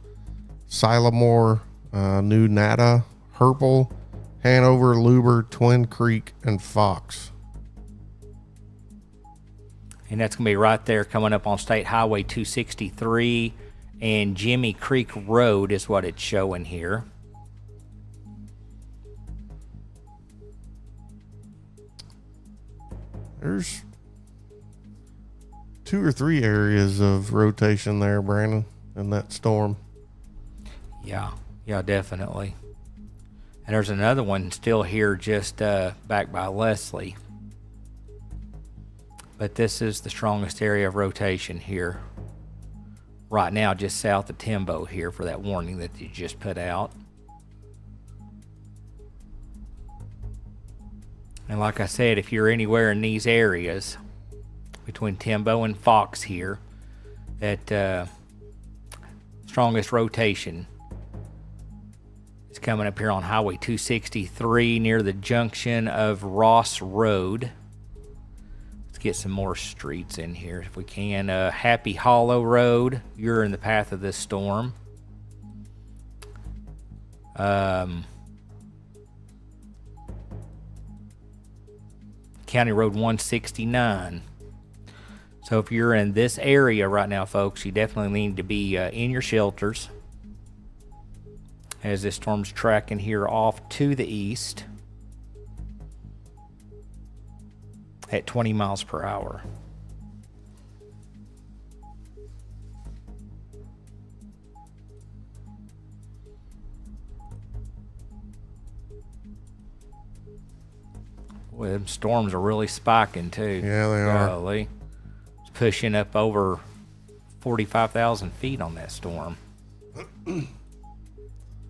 Silamore, New Nata, Herpel, Hanover, Luber, Twin Creek, and Fox. And that's going to be right there coming up on State Highway 263 and Jimmy Creek Road is what it's showing here. There's 2 or 3 areas of rotation there, Brandon, in that storm. Yeah. Yeah, definitely. And there's another one still here just back by Leslie. But this is the strongest area of rotation here. Right now, just south of Timbo here for that warning that you just put out. And like I said, if you're anywhere in these areas between Timbo and Fox here, that strongest rotation is coming up here on Highway 263 near the junction of Ross Road. Let's get some more streets in here if we can. Happy Hollow Road, you're in the path of this storm. County Road 169. So if you're in this area right now, folks, you definitely need to be in your shelters as this storm's tracking here off to the east at 20 miles per hour. Boy, them storms are really spiking too. Yeah, they are. Golly. It's pushing up over 45,000 feet on that storm. And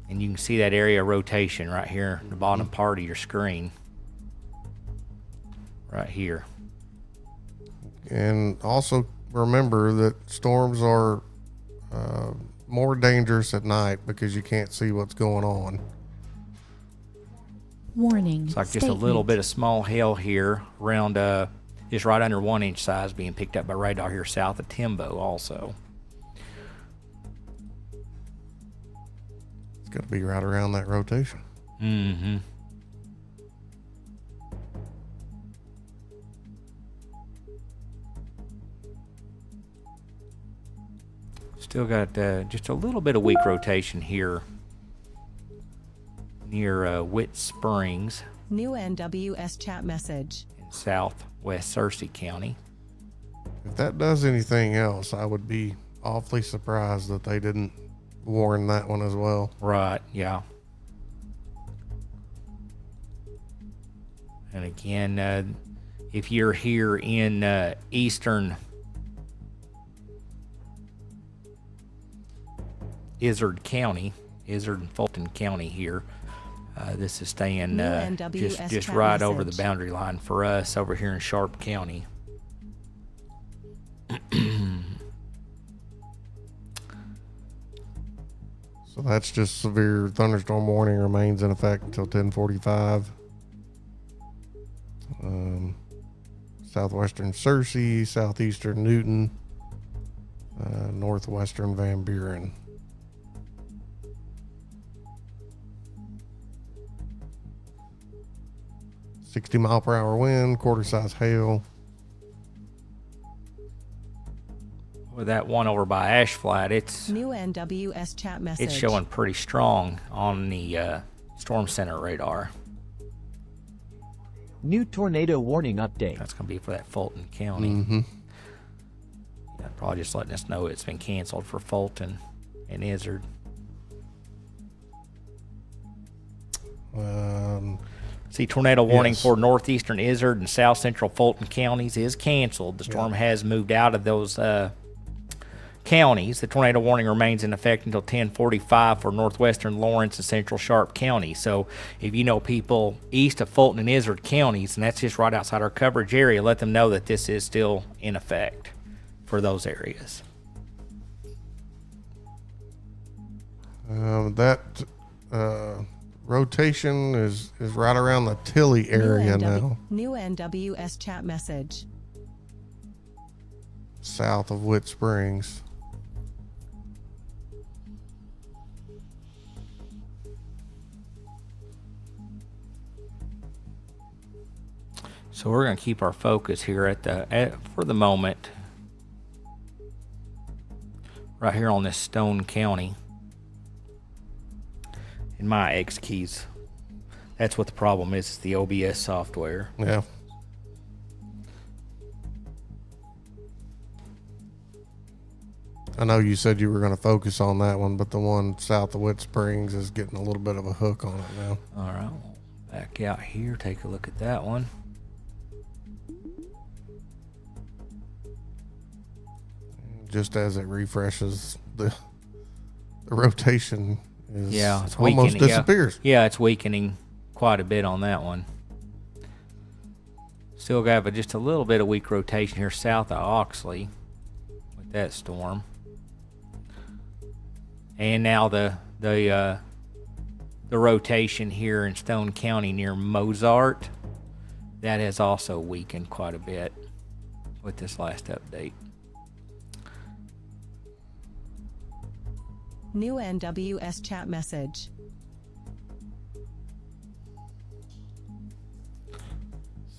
you can see that area of rotation right here, the bottom part of your screen. Right here. And also remember that storms are more dangerous at night because you can't see what's going on. Warning. It's like just a little bit of small hail here around just right under 1 inch size being picked up by radar here south of Timbo also. It's got to be right around that rotation. Mm-hmm. Still got just a little bit of weak rotation here near Witt Springs. New NWS chat message. In southwest Searcy County. If that does anything else, I would be awfully surprised that they didn't warn that one as well. Right, yeah. And again, if you're here in eastern Izard County, Izard and Fulton County here, this is staying just right over the boundary line for us over here in Sharp County. So that's just severe thunderstorm warning remains in effect until 10:45. Southwestern Searcy, southeastern Newton, northwestern Van Buren. 60-mile-per-hour wind, quarter-size hail. With that one over by Ash Flat, it's New NWS chat message. it's showing pretty strong on the Storm Center radar. New tornado warning update. That's going to be for that Fulton County. Mm-hmm. Yeah, probably just letting us know it's been canceled for Fulton and Izard. See, tornado warning Yes. for northeastern Izard and south central Fulton counties is canceled. The storm has moved out of those counties. The tornado warning remains in effect until 10:45 for northwestern Lawrence and central Sharp County. So if you know people east of Fulton and Izard counties, and that's just right outside our coverage area, let them know that this is still in effect for those areas. That rotation is right around the Tilly area now, New NWS chat message. south of Witt Springs. So we're going to keep our focus here for the moment right here on this Stone County. In my X keys, that's what the problem is the OBS software. Yeah. I know you said you were going to focus on that one, but the one south of Wet Springs is getting a little bit of a hook on it now. All right, we'll back out here, take a look at that one. Just as it refreshes, the rotation is it's almost weakening. disappears. Yeah, it's weakening quite a bit on that one. Still got just a little bit of weak rotation here south of Oxley with that storm. And now the rotation here in Stone County near Mozart, that has also weakened quite a bit with this last update. New NWS chat message.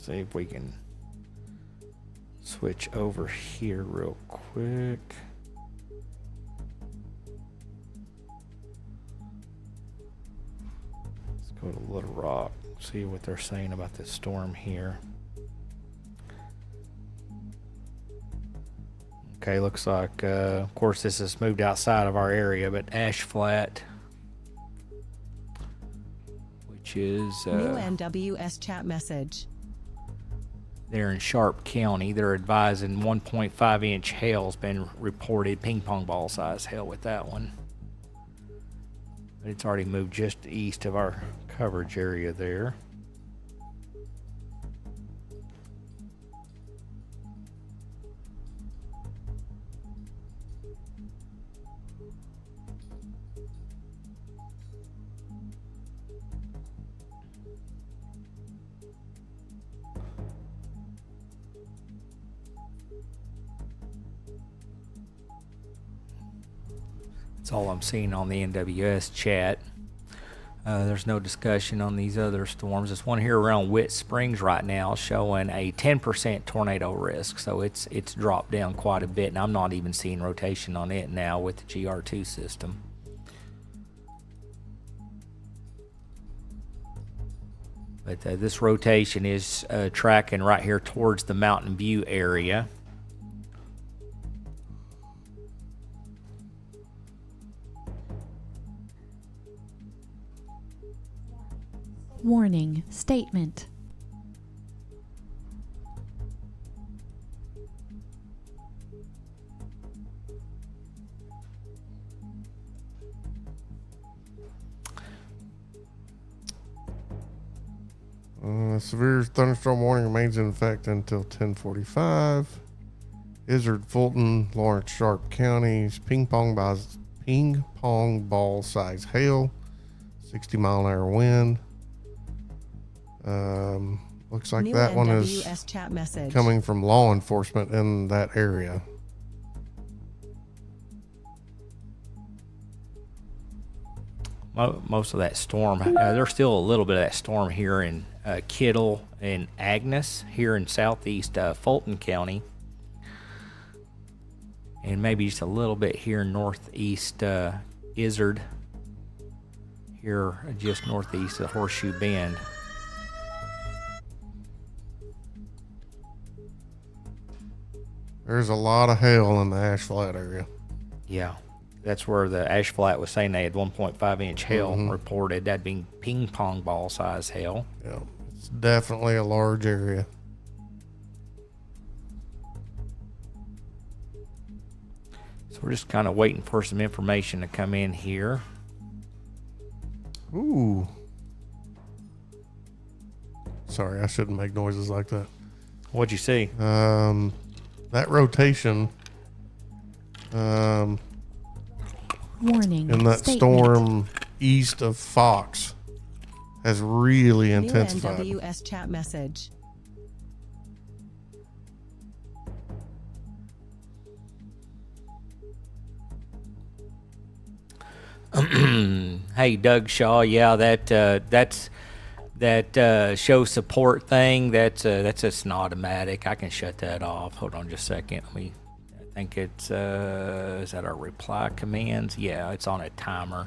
See if we can switch over here real quick. Let's go to Little Rock, see what they're saying about this storm here. Okay, looks like, of course, this has moved outside of our area, but Ash Flat, which is New NWS chat message. there in Sharp County, they're advising 1.5 inch hail's been reported, ping pong ball size hail with that one. But it's already moved just east of our coverage area there. That's all I'm seeing on the NWS chat. There's no discussion on these other storms. This one here around Wet Springs right now showing a 10% tornado risk, so it's dropped down quite a bit, and I'm not even seeing rotation on it now with the GR2 system. But this rotation is tracking right here towards the Mountain View area. Warning statement. Severe thunderstorm warning remains in effect until 10:45. Izard, Fulton, Lawrence, Sharp counties. Ping pong ball size hail. 60-mile-an-hour wind. Looks like New that one NWS is chat message. coming from law enforcement in that area. Most of that storm, there's still a little bit of that storm here in Kittle and Agnes here in southeast Fulton County, and maybe just a little bit here in northeast Izard, here just northeast of Horseshoe Bend. There's a lot of hail in the Ash Flat area. Yeah, that's where the Ash Flat was saying they had 1.5 inch hail reported. That being ping pong ball size hail. Yeah, it's definitely a large area. So we're just kind of waiting for some information to come in here. Ooh. Sorry, I shouldn't make noises like that. What'd you see? That rotation Warning in that statement. storm east of Fox has really New intensified. NWS chat message. Hey, Doug Shaw. Yeah, that's that show support thing. That's just an automatic. I can shut that off. Hold on just a second. I think it's is that our reply commands? Yeah, it's on a timer.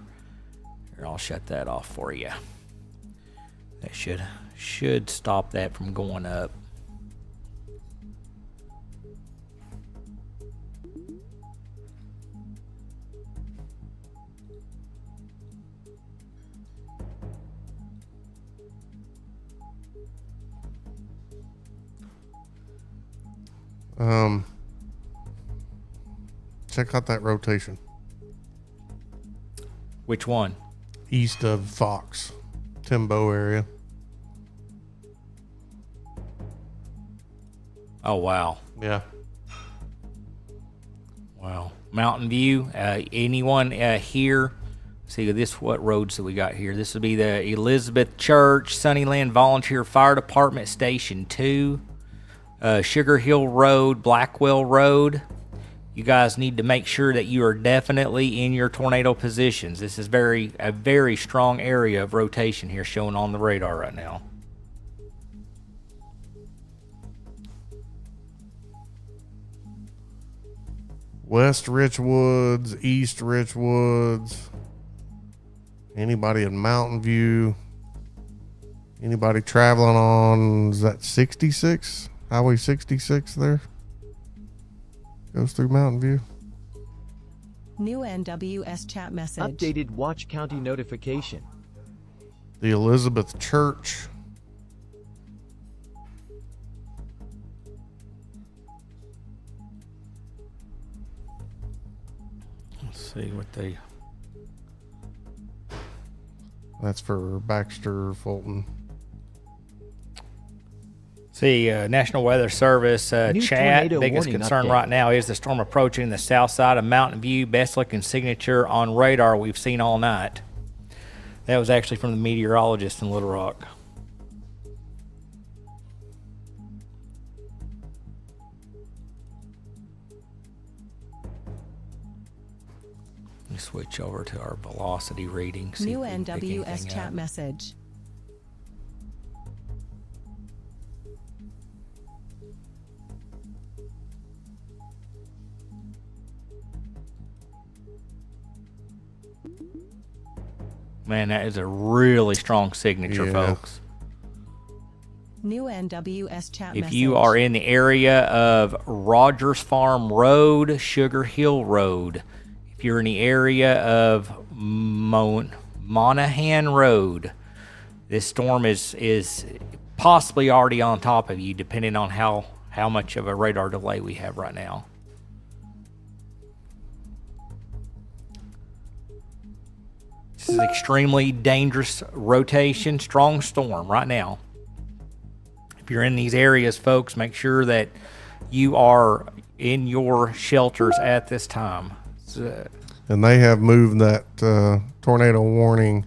Here, I'll shut that off for you. That should stop that from going up. Check out that rotation Which one? east of Fox, Timbo area. Oh, wow. Yeah. Wow. Mountain View. Anyone here? See this. What roads that we got here? This would be the Elizabeth Church, Sunnyland Volunteer Fire Department Station 2, Sugar Hill Road, Blackwell Road. You guys need to make sure that you are definitely in your tornado positions. This is a very strong area of rotation here shown on the radar right now. West Richwoods, East Richwoods. Anybody in Mountain View? Anybody traveling on, is that 66? Highway 66 there? Goes through Mountain View. New NWS chat message. Updated Watch County notification. The Elizabeth Church. Let's see what they. That's for Baxter, Fulton. See, National Weather Service New chat. tornado Biggest warning concern update. right now is the storm approaching the south side of Mountain View. Best looking signature on radar we've seen all night. That was actually from the meteorologist in Little Rock. Let me switch over to our velocity reading. see New if we can pick NWS anything chat up. message. Man, that is a really strong signature, Yeah. folks. New NWS chat If message. you are in the area of Rogers Farm Road, Sugar Hill Road, if you're in the area of Monahan Road, this storm is possibly already on top of you, depending on how much of a radar delay we have right now. This is extremely dangerous rotation, strong storm right now. If you're in these areas, folks, make sure that you are in your shelters at this time. And they have moved that tornado warning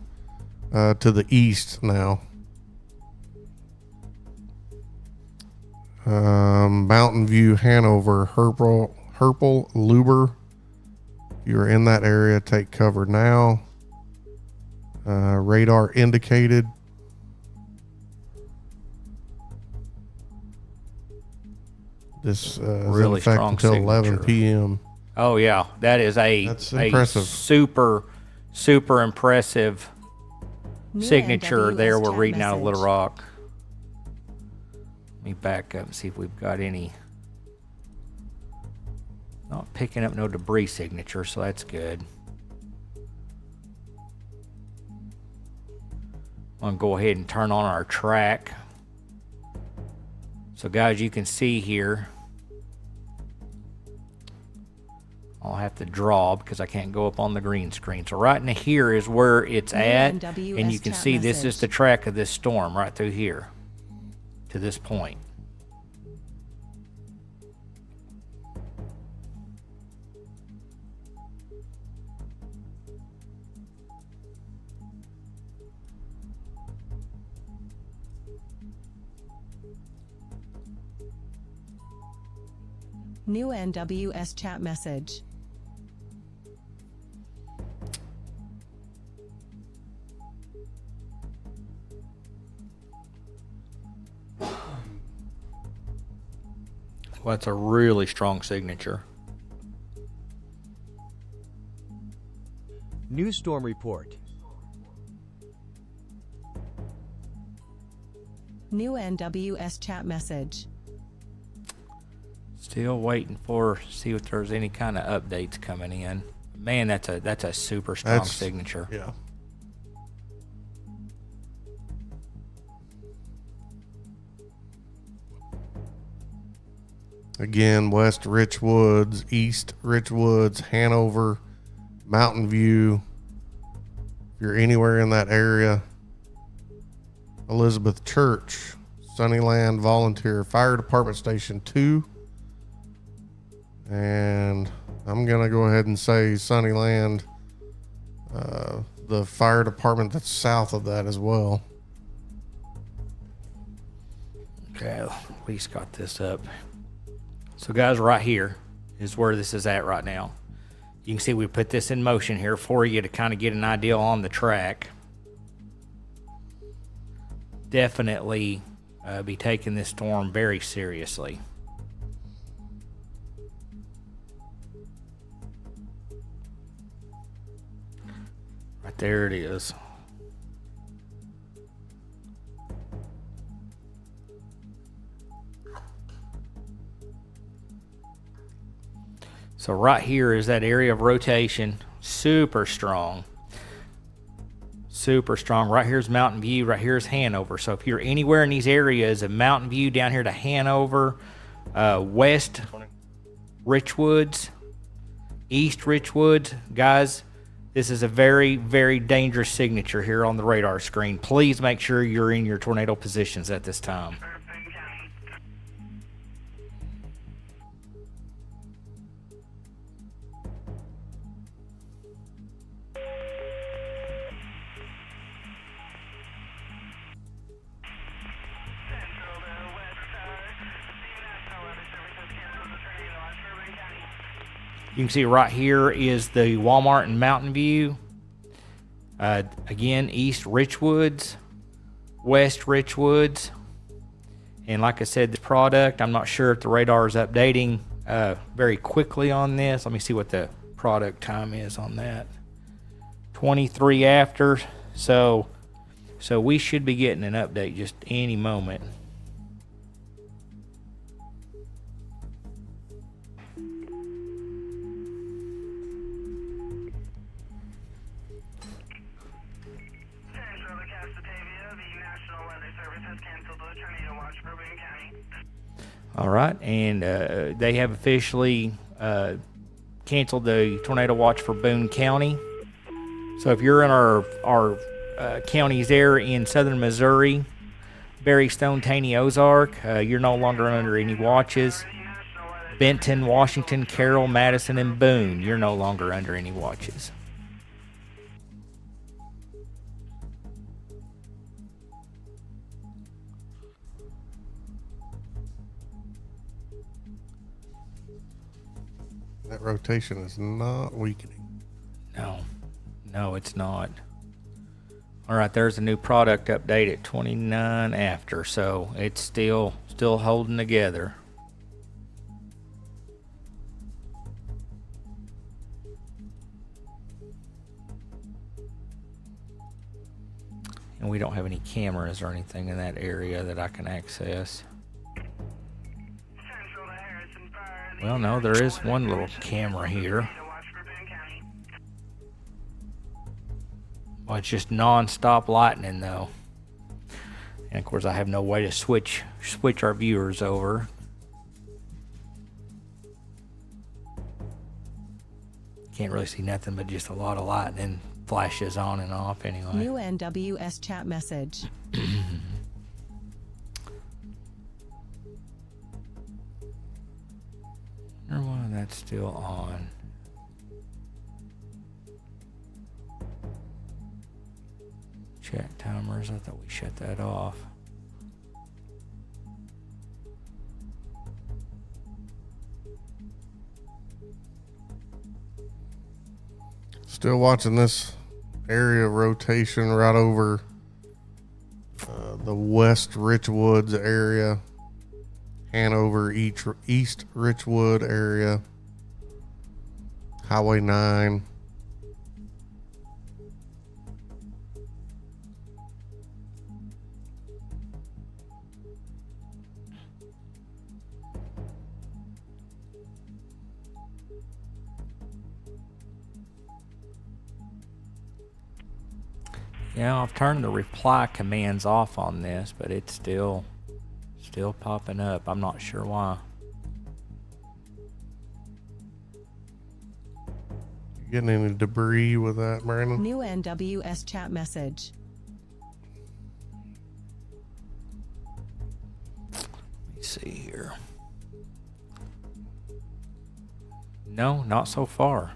to the east now. Mountain View, Hanover, Herpel, Luber. If you're in that area, take cover now. Radar indicated. This is Really in effect strong until 11 signature. p.m. Oh yeah, that is That's a impressive. super impressive New signature NWS there. We're chat reading out of Little message. Rock. Let me back up and see if we've got any. Not picking up no debris signature, so that's good. I'm gonna go ahead and turn on our track. So guys, you can see here, I'll have to draw because I can't go up on the green screen. So right in here is where it's at, NWS and you can chat see this is message. the track of this storm right through here to this point. New NWS chat message. Well, that's a really strong signature. New storm report. New NWS chat message. Still waiting for see if there's any kind of updates coming in. Man, that's a super strong signature. Yeah. Again, West Rich Woods, East Rich Woods, Hanover, Mountain View. If you're anywhere in that area, Elizabeth Church, Sunnyland Volunteer Fire Department Station 2. And I'm going to go ahead and say Sunnyland, the fire department that's south of that as well. Okay, at least got this up. So guys, right here is where this is at right now. You can see we put this in motion here for you to kind of get an idea on the track. Definitely be taking this storm very seriously. Right there it is. So right here is that area of rotation. Super strong. Super strong. Right here's Mountain View. Right here's Hanover. So if you're anywhere in these areas of Mountain View down here to Hanover, West Richwoods, East Richwoods, guys, this is a very, very dangerous signature here on the radar screen. Please make sure you're in your tornado positions at this time. You can see right here is the Walmart in Mountain View. Again, East Richwoods, West Richwoods. And like I said, the product, I'm not sure if the radar is updating very quickly on this. Let me see what the product time is on that. 23 after. So we should be getting an update just any moment. All right, and they have officially canceled the tornado watch for Boone County. So if you're in our counties there in southern Missouri, Berry, Stone, Taney, Ozark, you're no longer under any watches. Benton, Washington, Carroll, Madison, and Boone, you're no longer under any watches. That rotation is not weakening. No, it's not. All right, there's a new product update at 29 after, so it's still holding together. And we don't have any cameras or anything in that area that I can access. Well, no, there is one little camera here. Well, it's just non-stop lightning, though. And of course, I have no way to switch our viewers over. Can't really see nothing but just a lot of lightning flashes on and off anyway. New NWS chat message. Why that's still on. Chat timers, I thought we shut that off. Still watching this area rotation right over the West Richwoods area, Hanover, East Richwood area, Highway 9. Yeah, I've turned the reply commands off on this, but it's still popping up. I'm not sure why. Getting any debris with that, Brandon? New NWS chat message. Let me see here. No, not so far.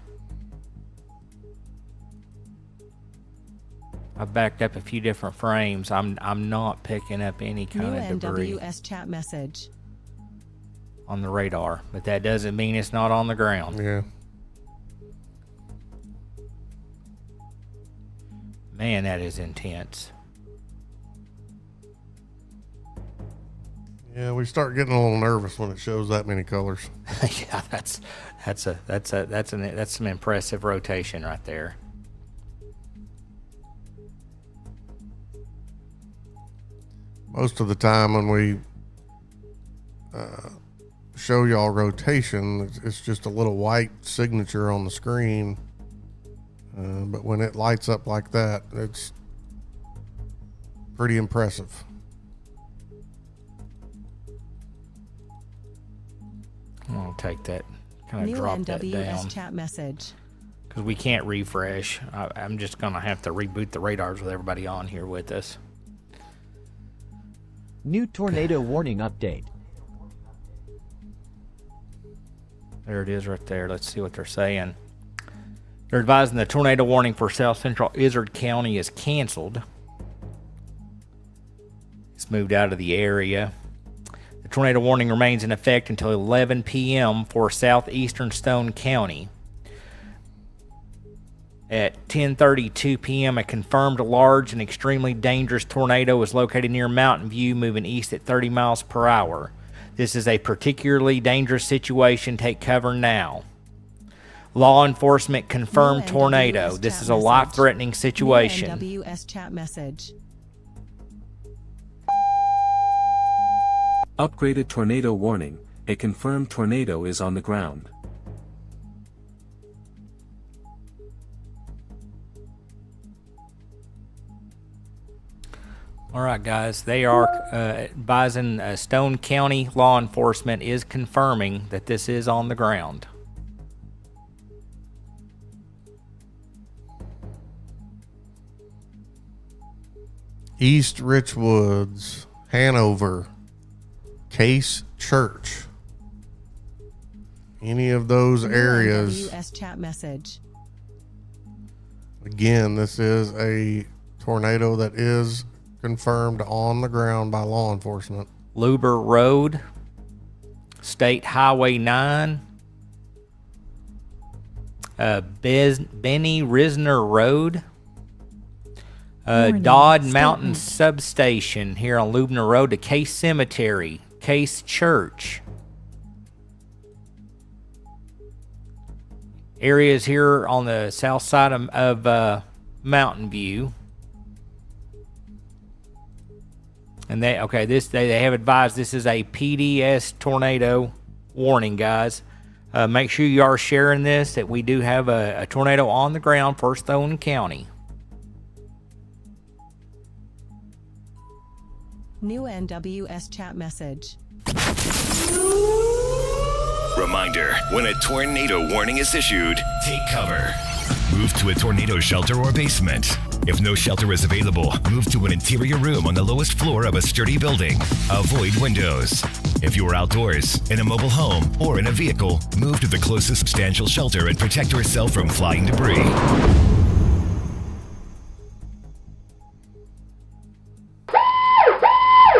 I've backed up a few different frames. I'm not picking up any kind New of debris NWS chat message. on the radar, but that doesn't mean it's not on the ground. Yeah. Man, that is intense. Yeah, we start getting a little nervous when it shows that many colors. Yeah, that's some impressive rotation right there. Most of the time when we show y'all rotation, it's just a little white signature on the screen. But when it lights up like that, it's pretty impressive. I'll take that, kind of New drop that NWS down, chat message. because we can't refresh. I'm just going to have to reboot the radars with everybody on here with us. New tornado warning update. There it is right there. Let's see what they're saying. They're advising the tornado warning for south central Izard County is canceled. It's moved out of the area. The tornado warning remains in effect until 11 p.m. for southeastern Stone County. At 10:32 p.m., a confirmed large and extremely dangerous tornado is located near Mountain View, moving east at 30 miles per hour. This is a particularly dangerous situation. Take cover now. Law enforcement confirmed New tornado. NWS This chat is a message. life-threatening situation. New NWS chat message. Upgraded tornado warning. A confirmed tornado is on the ground. All right, guys. They are advising Stone County law enforcement is confirming that this is on the ground. East Richwoods, Hanover, Case Church. Any of those New areas. NWS chat message. Again, this is a tornado that is confirmed on the ground by law enforcement. Luber Road, State Highway 9, Benny Risner Road, Warning, Dodd Mountain statement. Substation here on Lubner Road to Case Cemetery, Case Church. Areas here on the south side of Mountain View. And they have advised this is a PDS tornado warning, guys. Make sure you are sharing this, that we do have a tornado on the ground for Stone County. New NWS chat message. Reminder, when a tornado warning is issued, take cover. Move to a tornado shelter or basement. If no shelter is available, move to an interior room on the lowest floor of a sturdy building. Avoid windows. If you are outdoors, in a mobile home, or in a vehicle, move to the closest substantial shelter and protect yourself from flying debris.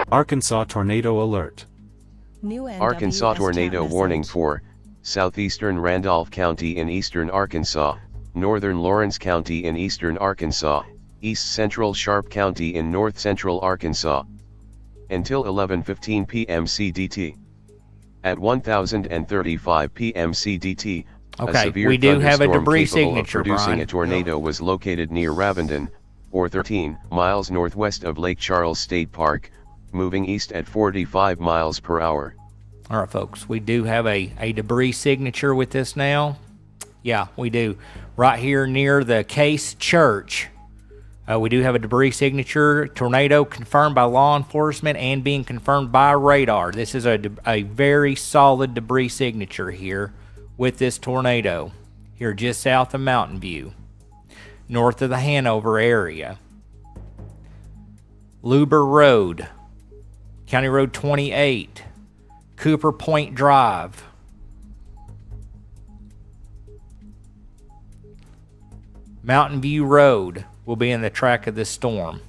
Arkansas tornado alert. New NWS Arkansas chat tornado message. warning for southeastern Randolph County in eastern Arkansas, northern Lawrence County in eastern Arkansas, east central Sharp County in north central Arkansas. Until 11:15 p.m. CDT. At 1035 p.m. CDT, a Okay, severe we do have a thunderstorm debris capable of signature, producing Brian. a tornado was located near Ravendon, or 13 miles northwest of Lake Charles State Park, moving east at 45 miles per hour. All right, folks, we do have a debris signature with this now. Yeah, we do. Right here near the Case Church. We do have a debris signature. Tornado confirmed by law enforcement and being confirmed by radar. This is a very solid debris signature here with this tornado. here just south of Mountain View, north of the Hanover area. Luber Road, County Road 28, Cooper Point Drive. Mountain View Road will be in the track of this storm.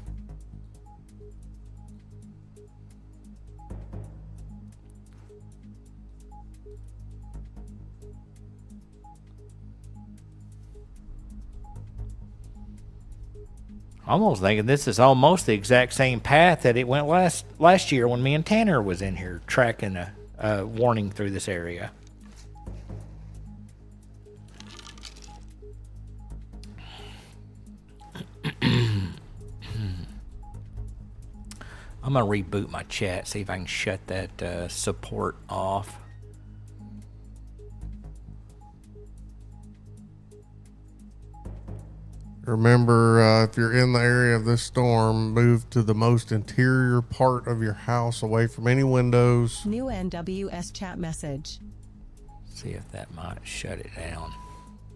I'm almost thinking this is almost the exact same path that it went last year when me and Tanner was in here tracking a warning through this area. I'm gonna reboot my chat, see if I can shut that support off. Remember, if you're in the area of this storm, move to the most interior part of your house, away from any windows. New NWS chat message. See if that might shut it down.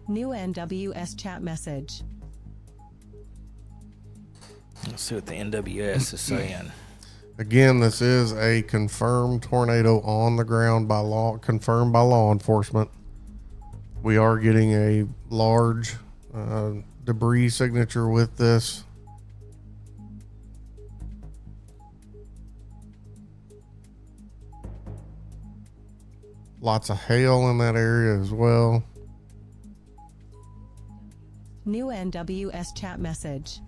New NWS chat message. Let's see what the NWS is saying. Again, this is a confirmed tornado on the ground by law, confirmed by law enforcement. We are getting a large debris signature with this. Lots of hail in that area as well. New NWS chat message.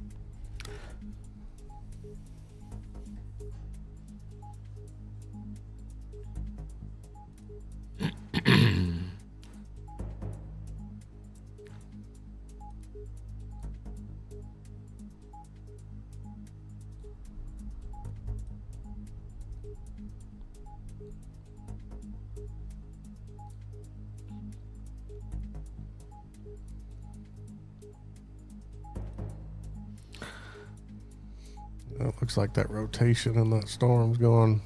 It looks like that rotation in that storm's going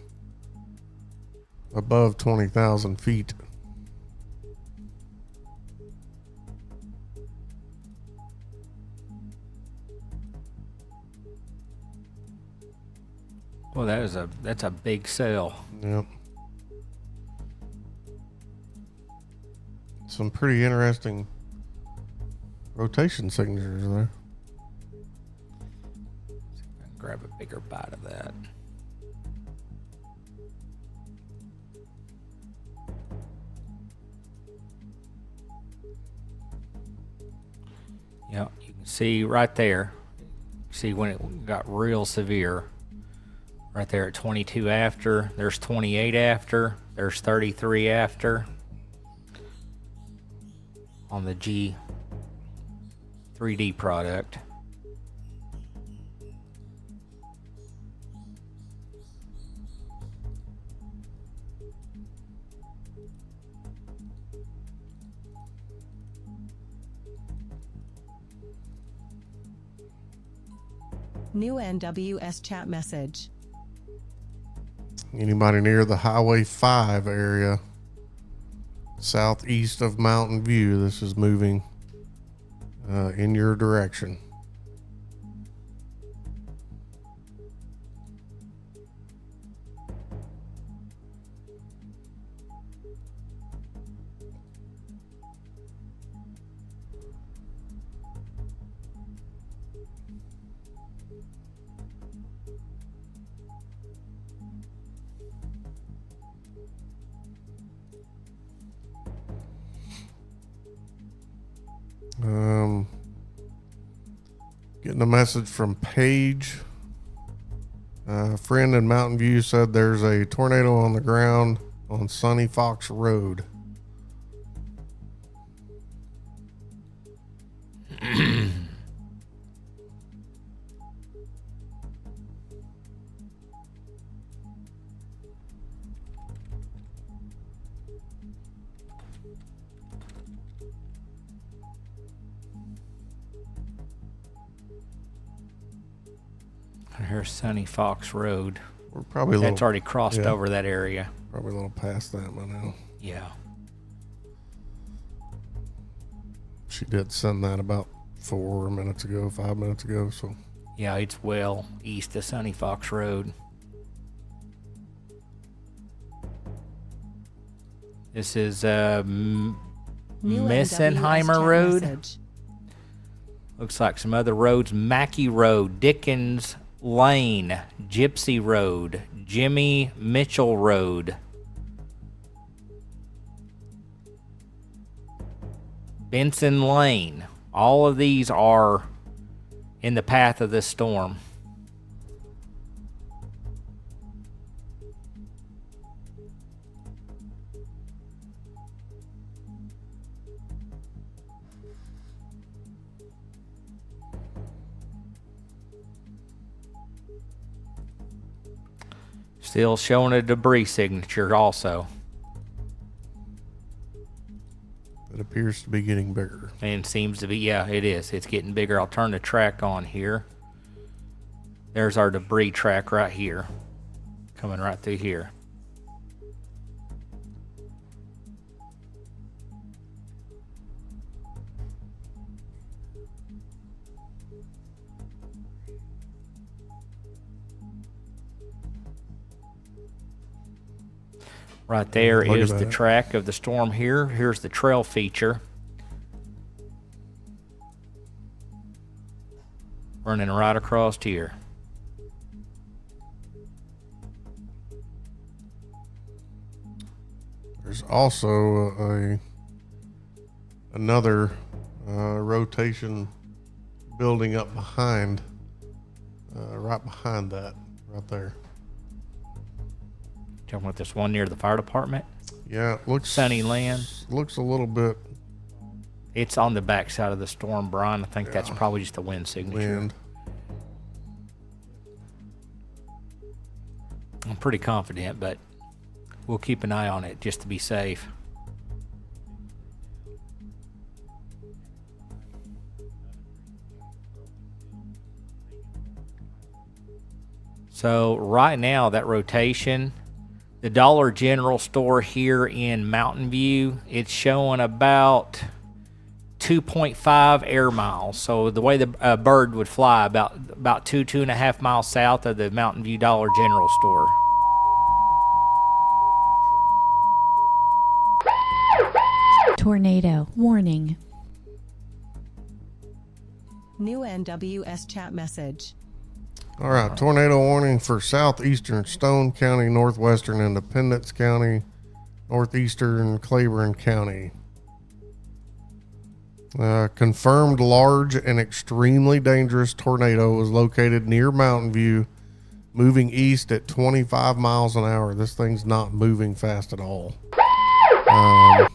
above 20,000 feet. Well, that's a big cell. Yep. Some pretty interesting rotation signatures there. Grab a bigger bite of that. Yep, you can see right there. See when it got real severe. Right there at 22 after. There's 28 after. There's 33 after. On the G 3D product. New NWS chat message. Anybody near the Highway 5 area, southeast of Mountain View, this is moving in your direction. Getting a message from Paige. A friend in Mountain View said there's a tornado on the ground on Sunny Fox Road. Here's Sunny Fox Road. We're probably a little, that's already crossed over that area. Probably a little past that by now. Yeah. She did send that about 5 minutes ago. So Yeah, it's well east of Sunny Fox Road. This is New Messenheimer NWS Road. chat message. Looks like some other roads. Mackey Road, Dickens Lane, Gypsy Road, Jimmy Mitchell Road, Benson Lane. All of these are in the path of this storm. Still showing a debris signature also. it appears to be getting bigger. And seems to be, yeah, it is. It's getting bigger. I'll turn the track on here. There's our debris track right here. Coming right through here. Right there is the track of the storm here. Here's the trail feature. Running right across here. There's also another rotation building up behind, right behind that, right there. Talking about this one near the fire department? Yeah, it looks Sunny Land. Looks a little bit. It's on the back side of the storm, Brian. I think that's probably just a wind signature. Wind. I'm pretty confident, but we'll keep an eye on it just to be safe. So right now, that rotation, the Dollar General store here in Mountain View, it's showing about 2.5 air miles. So the way the bird would fly, about 2.5 miles south of the Mountain View Dollar General store. Tornado warning. New NWS chat message. All right, tornado warning for southeastern Stone County, northwestern Independence County, northeastern Claiborne County. Confirmed large and extremely dangerous tornado was located near Mountain View, moving east at 25 miles an hour. This thing's not moving fast at all.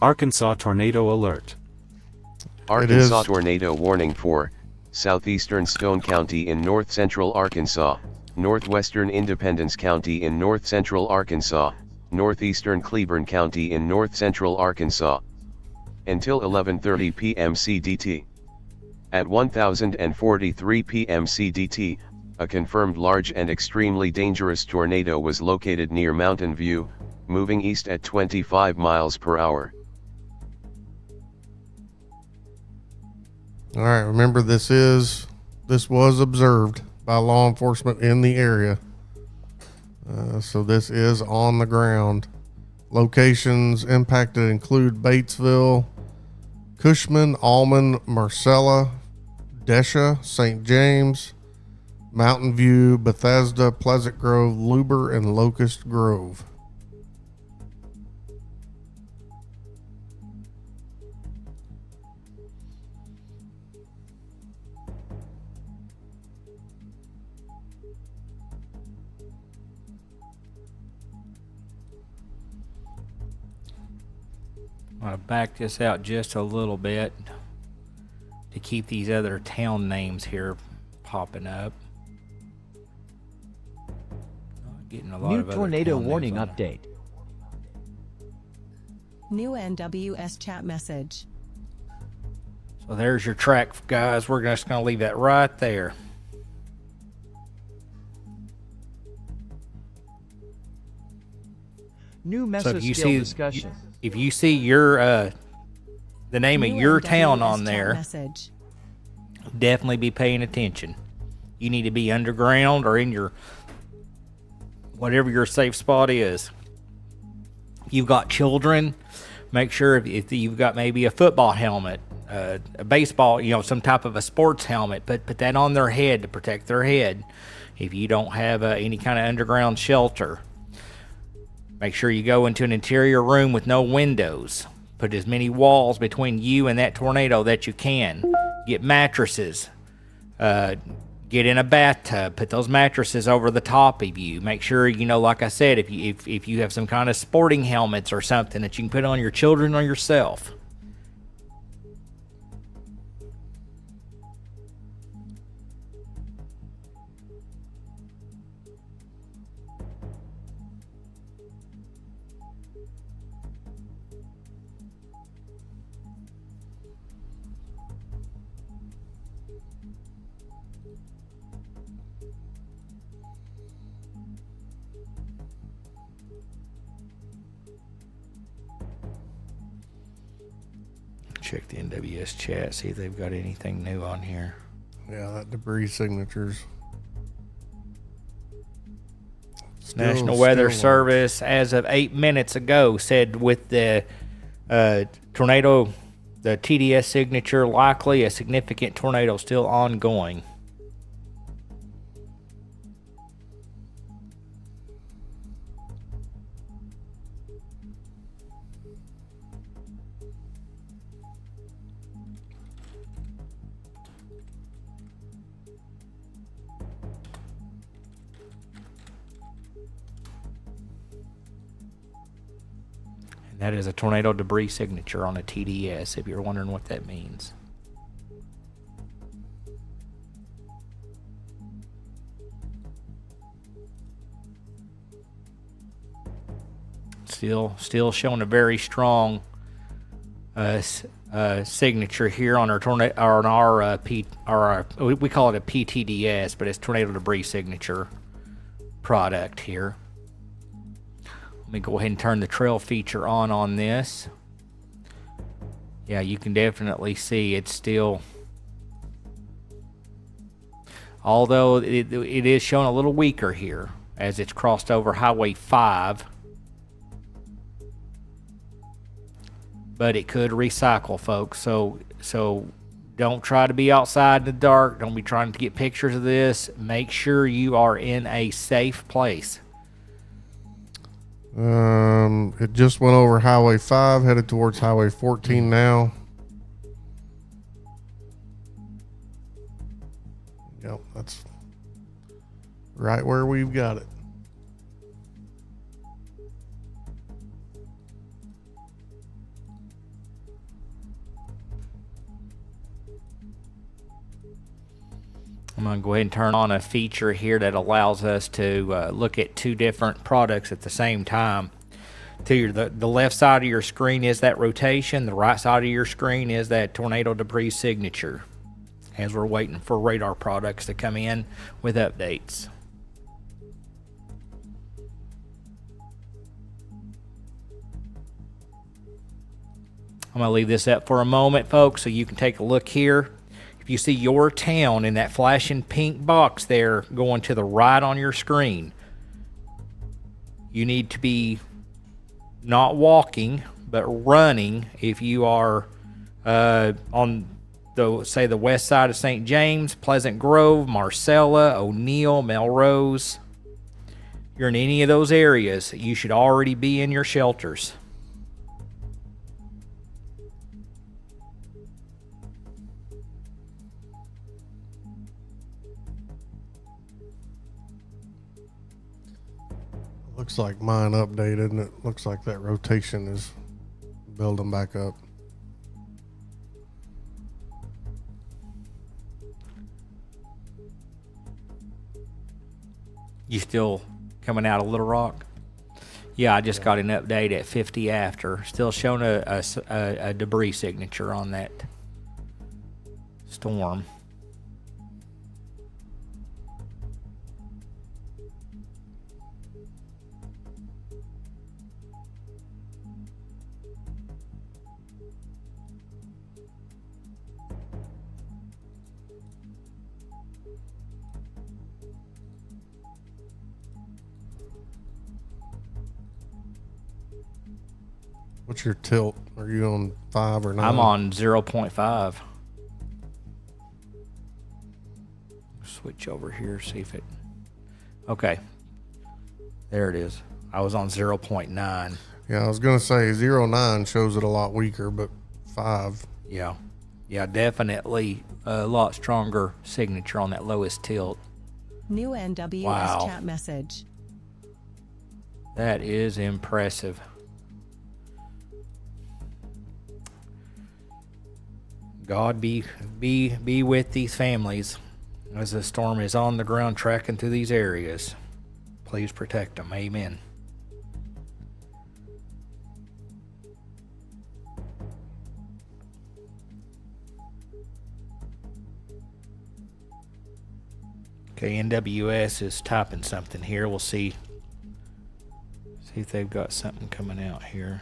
Arkansas tornado alert. Arkansas tornado warning for southeastern Stone County in north-central Arkansas, northwestern Independence County in north-central Arkansas, northeastern Claiborne County in north-central Arkansas, until 11:30 p.m. CDT. At 1043 p.m. CDT, a confirmed large and extremely dangerous tornado was located near Mountain View, moving east at 25 miles per hour. All right, remember this was observed by law enforcement in the area. So this is on the ground. Locations impacted include Batesville, Cushman, Almond, Marcella, Desha, St. James, Mountain View, Bethesda, Pleasant Grove, Luber, and Locust Grove. I'm going to back this out just a little bit to keep these other town names here popping up. Getting a lot New of other tornado town warning names on update. New NWS chat message. So there's your track, guys. We're just going to leave that right there. New So mesoskale discussion. if you see your the name of New your NWS town on chat there, message. definitely be paying attention. You need to be underground or in your whatever your safe spot is. You've got children, make sure if you've got maybe a football helmet, a baseball, some type of a sports helmet, but put that on their head to protect their head. If you don't have any kind of underground shelter, make sure you go into an interior room with no windows. Put as many walls between you and that tornado that you can. Get mattresses. Get in a bathtub. Put those mattresses over the top of you. Make sure, like I said, if you have some kind of sporting helmets or something that you can put on your children or yourself. Check the NWS chat, see if they've got anything new on here. Yeah, that debris signatures. National Weather Service, as of 8 minutes ago, said with the tornado, the TDS signature, likely a significant tornado still ongoing. That is a tornado debris signature on a TDS, if you're wondering what that means. Still showing a very strong signature here on our tornado, or on our we call it a PTDS, but it's tornado debris signature product here. Let me go ahead and turn the trail feature on this. Yeah, you can definitely see it's still, although it is showing a little weaker here as it's crossed over Highway 5. But it could recycle, folks. So don't try to be outside in the dark. Don't be trying to get pictures of this. Make sure you are in a safe place. It just went over Highway 5, headed towards Highway 14 now. Yep, that's right where we've got it. I'm going to go ahead and turn on a feature here that allows us to look at two different products at the same time. The left side of your screen is that rotation. The right side of your screen is that tornado debris signature, as we're waiting for radar products to come in with updates. I'm going to leave this up for a moment, folks, so you can take a look here. If you see your town in that flashing pink box there going to the right on your screen, you need to be not walking, but running if you are on the west side of St. James, Pleasant Grove, Marcella, O'Neill, Melrose. You're in any of those areas, you should already be in your shelters. Looks like mine updated, and it looks like that rotation is building back up. You still coming out of Little Rock? Yeah, I just got an update at 50 after. Still showing a debris signature on that storm. What's your tilt? Are you on 5 or 9? I'm on 0.5. Switch over here, see if it... Okay. There it is. I was on 0.9. Yeah, I was going to say 0.9 shows it a lot weaker, but 5. Yeah. Yeah, definitely a lot stronger signature on that lowest tilt. New NWS Wow. chat message. That is impressive. God be with these families as the storm is on the ground tracking through these areas. Please protect them. Amen. Okay, NWS is typing something here. We'll see if they've got something coming out here.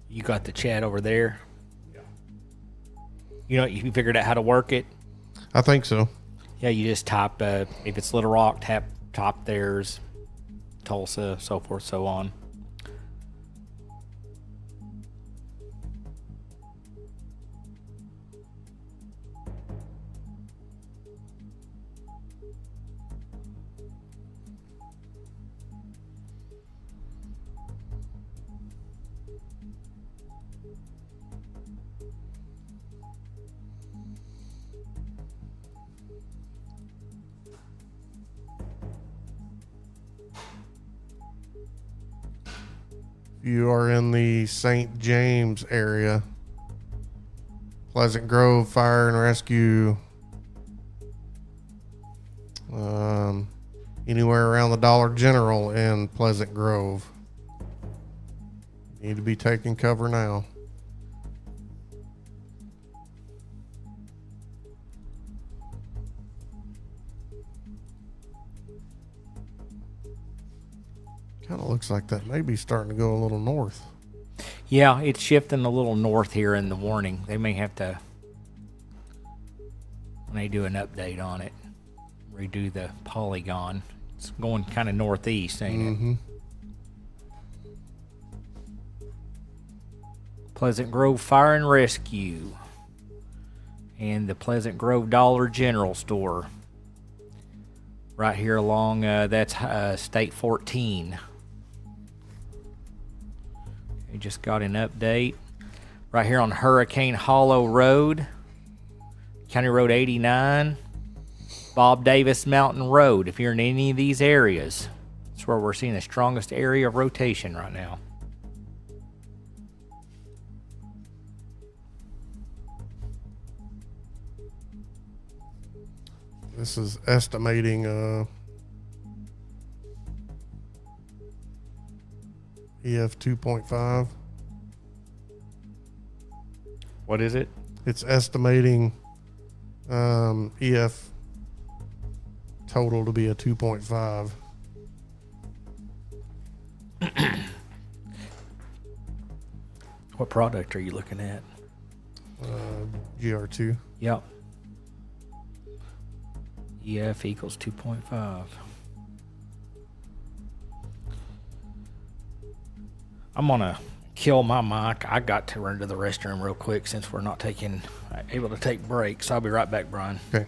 You got the chat over there? Yeah. You figured out how to work it? I think so. Yeah, you just type, if it's Little Rock, top theirs, Tulsa, so forth, so on. You are in the St. James area. Pleasant Grove Fire and Rescue. Anywhere around the Dollar General in Pleasant Grove. Need to be taking cover now. Kind of looks like that may be starting to go a little north. Yeah, it's shifting a little north here in the warning. They may have to, when they do an update on it, redo the polygon. It's going kind of northeast, ain't it? Pleasant Grove Fire and Rescue and the Pleasant Grove Dollar General store right here along that's State 14. We just got an update right here on Hurricane Hollow Road, County Road 89, Bob Davis Mountain Road. If you're in any of these areas, that's where we're seeing the strongest area of rotation right now. This is estimating EF 2.5. What is it? It's estimating EF total to be a 2.5. What product are you looking at? GR2. Yep. EF equals 2.5. I'm gonna kill my mic. I got to run to the restroom real quick since we're not able to take breaks. I'll be right back, Brian. Okay.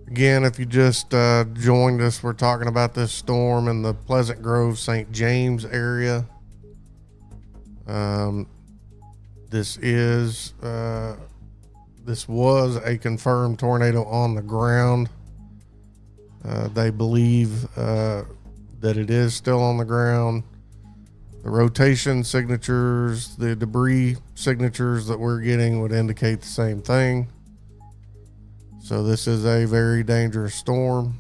Again, if you just joined us, we're talking about this storm in the Pleasant Grove, St. James area. This was a confirmed tornado on the ground. They believe that it is still on the ground. The rotation signatures, the debris signatures that we're getting would indicate the same thing. So this is a very dangerous storm.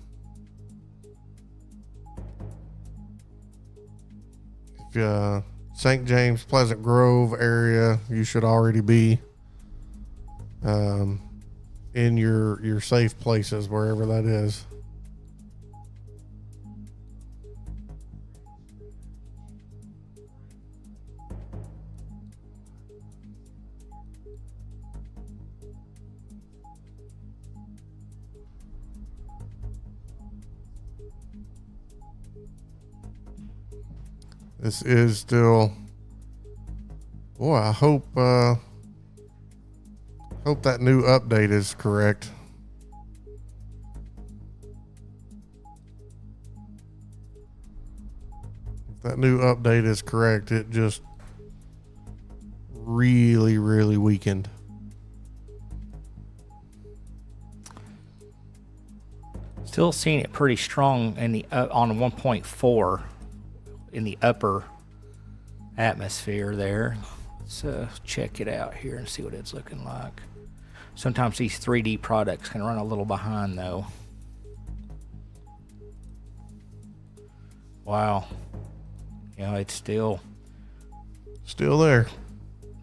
If St. James, Pleasant Grove area, you should already be in your safe places, wherever that is. This is still, boy, I hope that new update is correct. If that new update is correct, it just really, really weakened. Still seeing it pretty strong in the on 1.4 in the upper atmosphere there. Let's check it out here and see what it's looking like. Sometimes these 3D products can run a little behind though. Wow. You know, it's still there.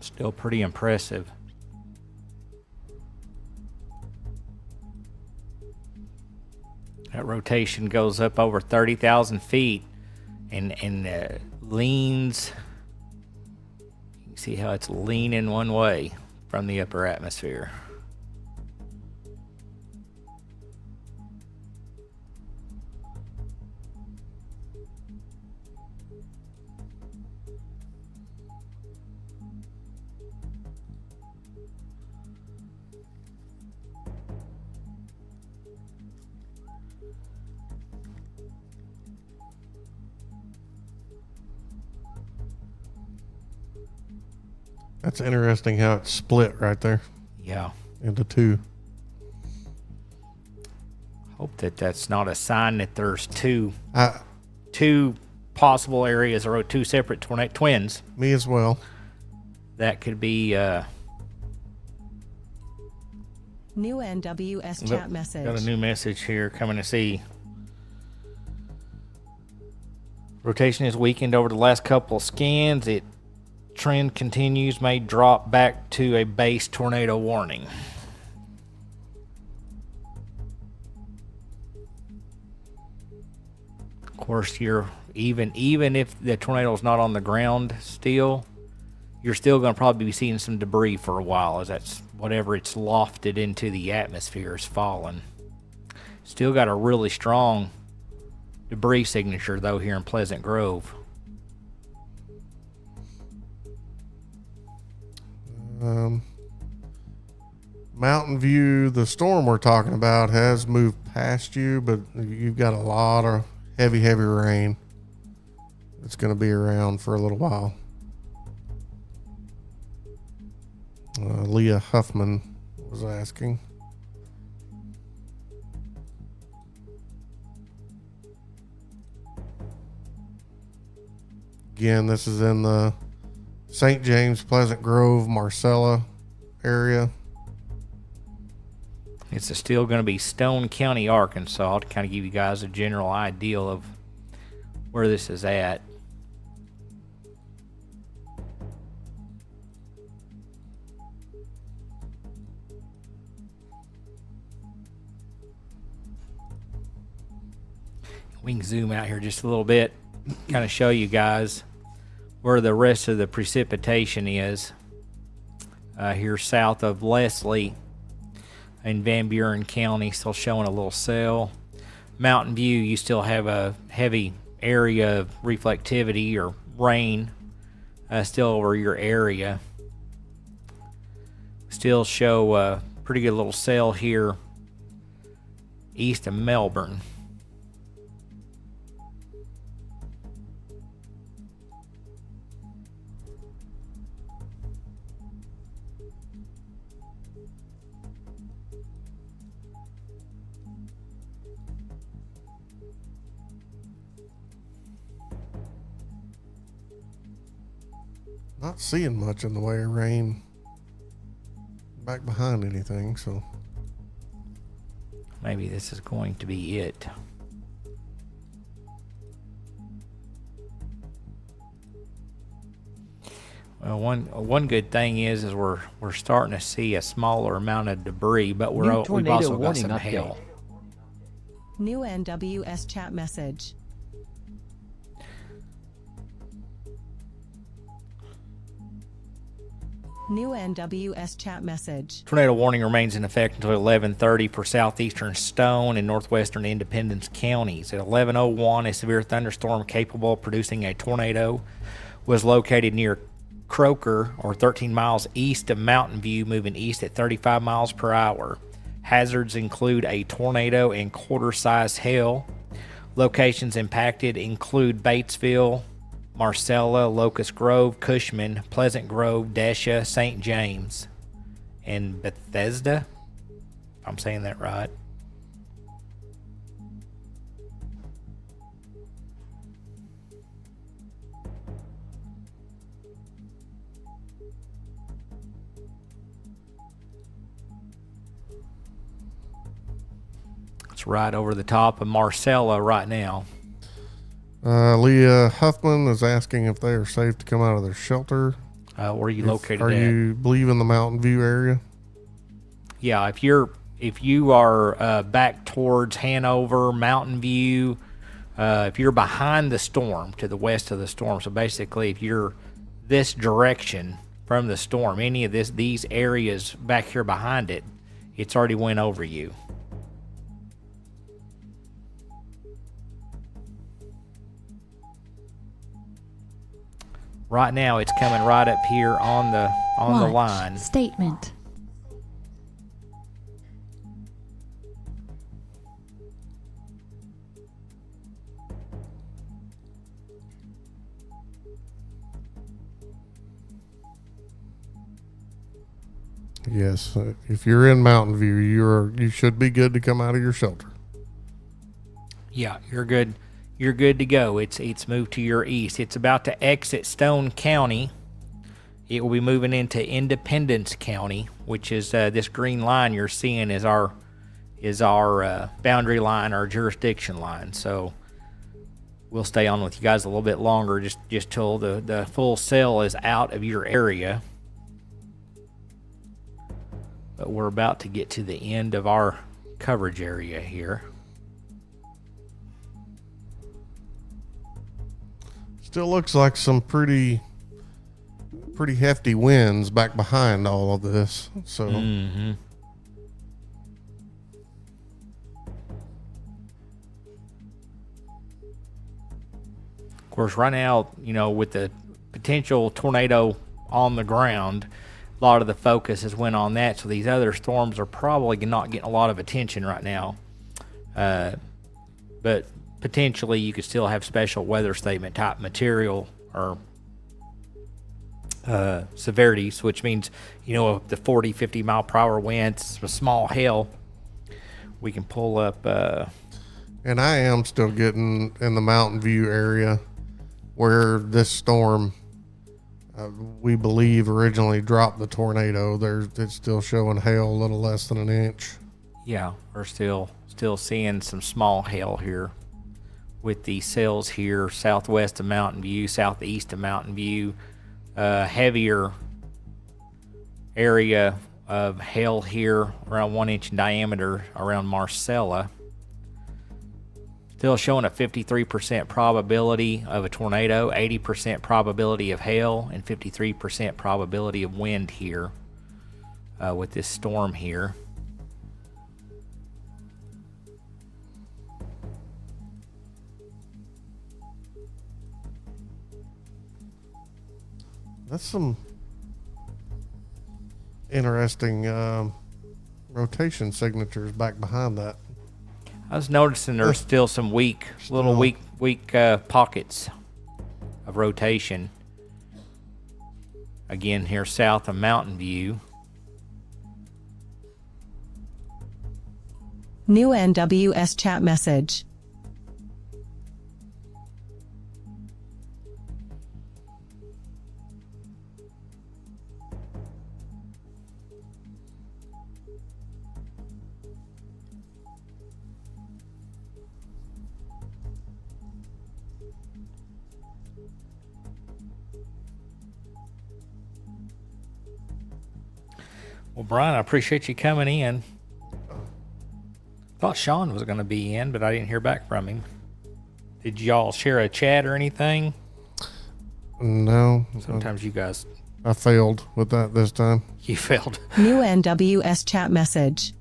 Still pretty impressive. That rotation goes up over 30,000 feet and leans. You can see how it's leaning one way from the upper atmosphere. That's interesting how it's split right there. Yeah. Into two. Hope that that's not a sign that there's two possible areas or two separate twins. Me as well. That could be New NWS chat message. Got a new message here coming to see. Rotation is weakened over the last couple of scans. It trend continues, may drop back to a base tornado warning. Of course, you're even if the tornado is not on the ground still, you're still going to probably be seeing some debris for a while, as that's whatever it's lofted into the atmosphere is falling. Still got a really strong debris signature though here in Pleasant Grove. Mountain View, the storm we're talking about has moved past you, but you've got a lot of heavy rain. It's going to be around for a little while. Leah Huffman was asking. Again, this is in the St. James, Pleasant Grove, Marcella area. It's still going to be Stone County, Arkansas, to kind of give you guys a general idea of where this is at. We can zoom out here just a little bit, kind of show you guys where the rest of the precipitation is. Here south of Leslie in Van Buren County, still showing a little cell. Mountain View, you still have a heavy area of reflectivity or rain still over your area. Still show a pretty good little cell here east of Melbourne. Not seeing much in the way of rain back behind anything, so maybe this is going to be it. One good thing is we're starting to see a smaller amount of debris, but New we've tornado also got warning some update. hail. New NWS chat message. New NWS chat message. Tornado warning remains in effect until 11:30 for southeastern Stone and northwestern Independence counties. At 11:01, a severe thunderstorm capable of producing a tornado was located near Croker, or 13 miles east of Mountain View, moving east at 35 miles per hour. Hazards include a tornado and quarter-sized hail. Locations impacted include Batesville, Marcella, Locust Grove, Cushman, Pleasant Grove, Desha, St. James, and Bethesda, if I'm saying that right. It's right over the top of Marcella right now. Leah Huffman is asking if they are safe to come out of their shelter. Where are you located Are at? you believe in the Mountain View area? Yeah, if you are back towards Hanover, Mountain View, if you're behind the storm, to the west of the storm, so basically if you're this direction from the storm, any of these areas back here behind it, it's already went over you. Right now, it's coming right up here on the Watch. line. Statement. Yes. If you're in Mountain View, you should be good to come out of your shelter. Yeah, you're good. You're good to go. It's moved to your east. It's about to exit Stone County. It will be moving into Independence County, which is this green line you're seeing is our boundary line, our jurisdiction line. So we'll stay on with you guys a little bit longer, just till the full cell is out of your area. But we're about to get to the end of our coverage area here. Still looks like some pretty hefty winds back behind all of this. So Mm-hmm. Of course, right now, with the potential tornado on the ground, a lot of the focus has went on that. So these other storms are probably not getting a lot of attention right now. But potentially you could still have special weather statement type material or severities, which means, the 40, 50 mile per hour winds, with small hail, we can pull up. and I am still getting in the Mountain View area where this storm, we believe, originally dropped the tornado. It's still showing hail a little less than an inch. Yeah, we're still seeing some small hail here with the cells here southwest of Mountain View, southeast of Mountain View. Heavier area of hail here around 1 inch in diameter around Marcella. Still showing a 53% probability of a tornado, 80% probability of hail, and 53% probability of wind here with this storm here. That's some interesting rotation signatures back behind that. I was noticing there's still some weak pockets of rotation. Again, here south of Mountain View. New NWS chat message. Well, Brian, I appreciate you coming in. Thought Sean was going to be in, but I didn't hear back from him. Did y'all share a chat or anything? No. Sometimes you guys... I failed with that this time. You failed. New NWS chat message.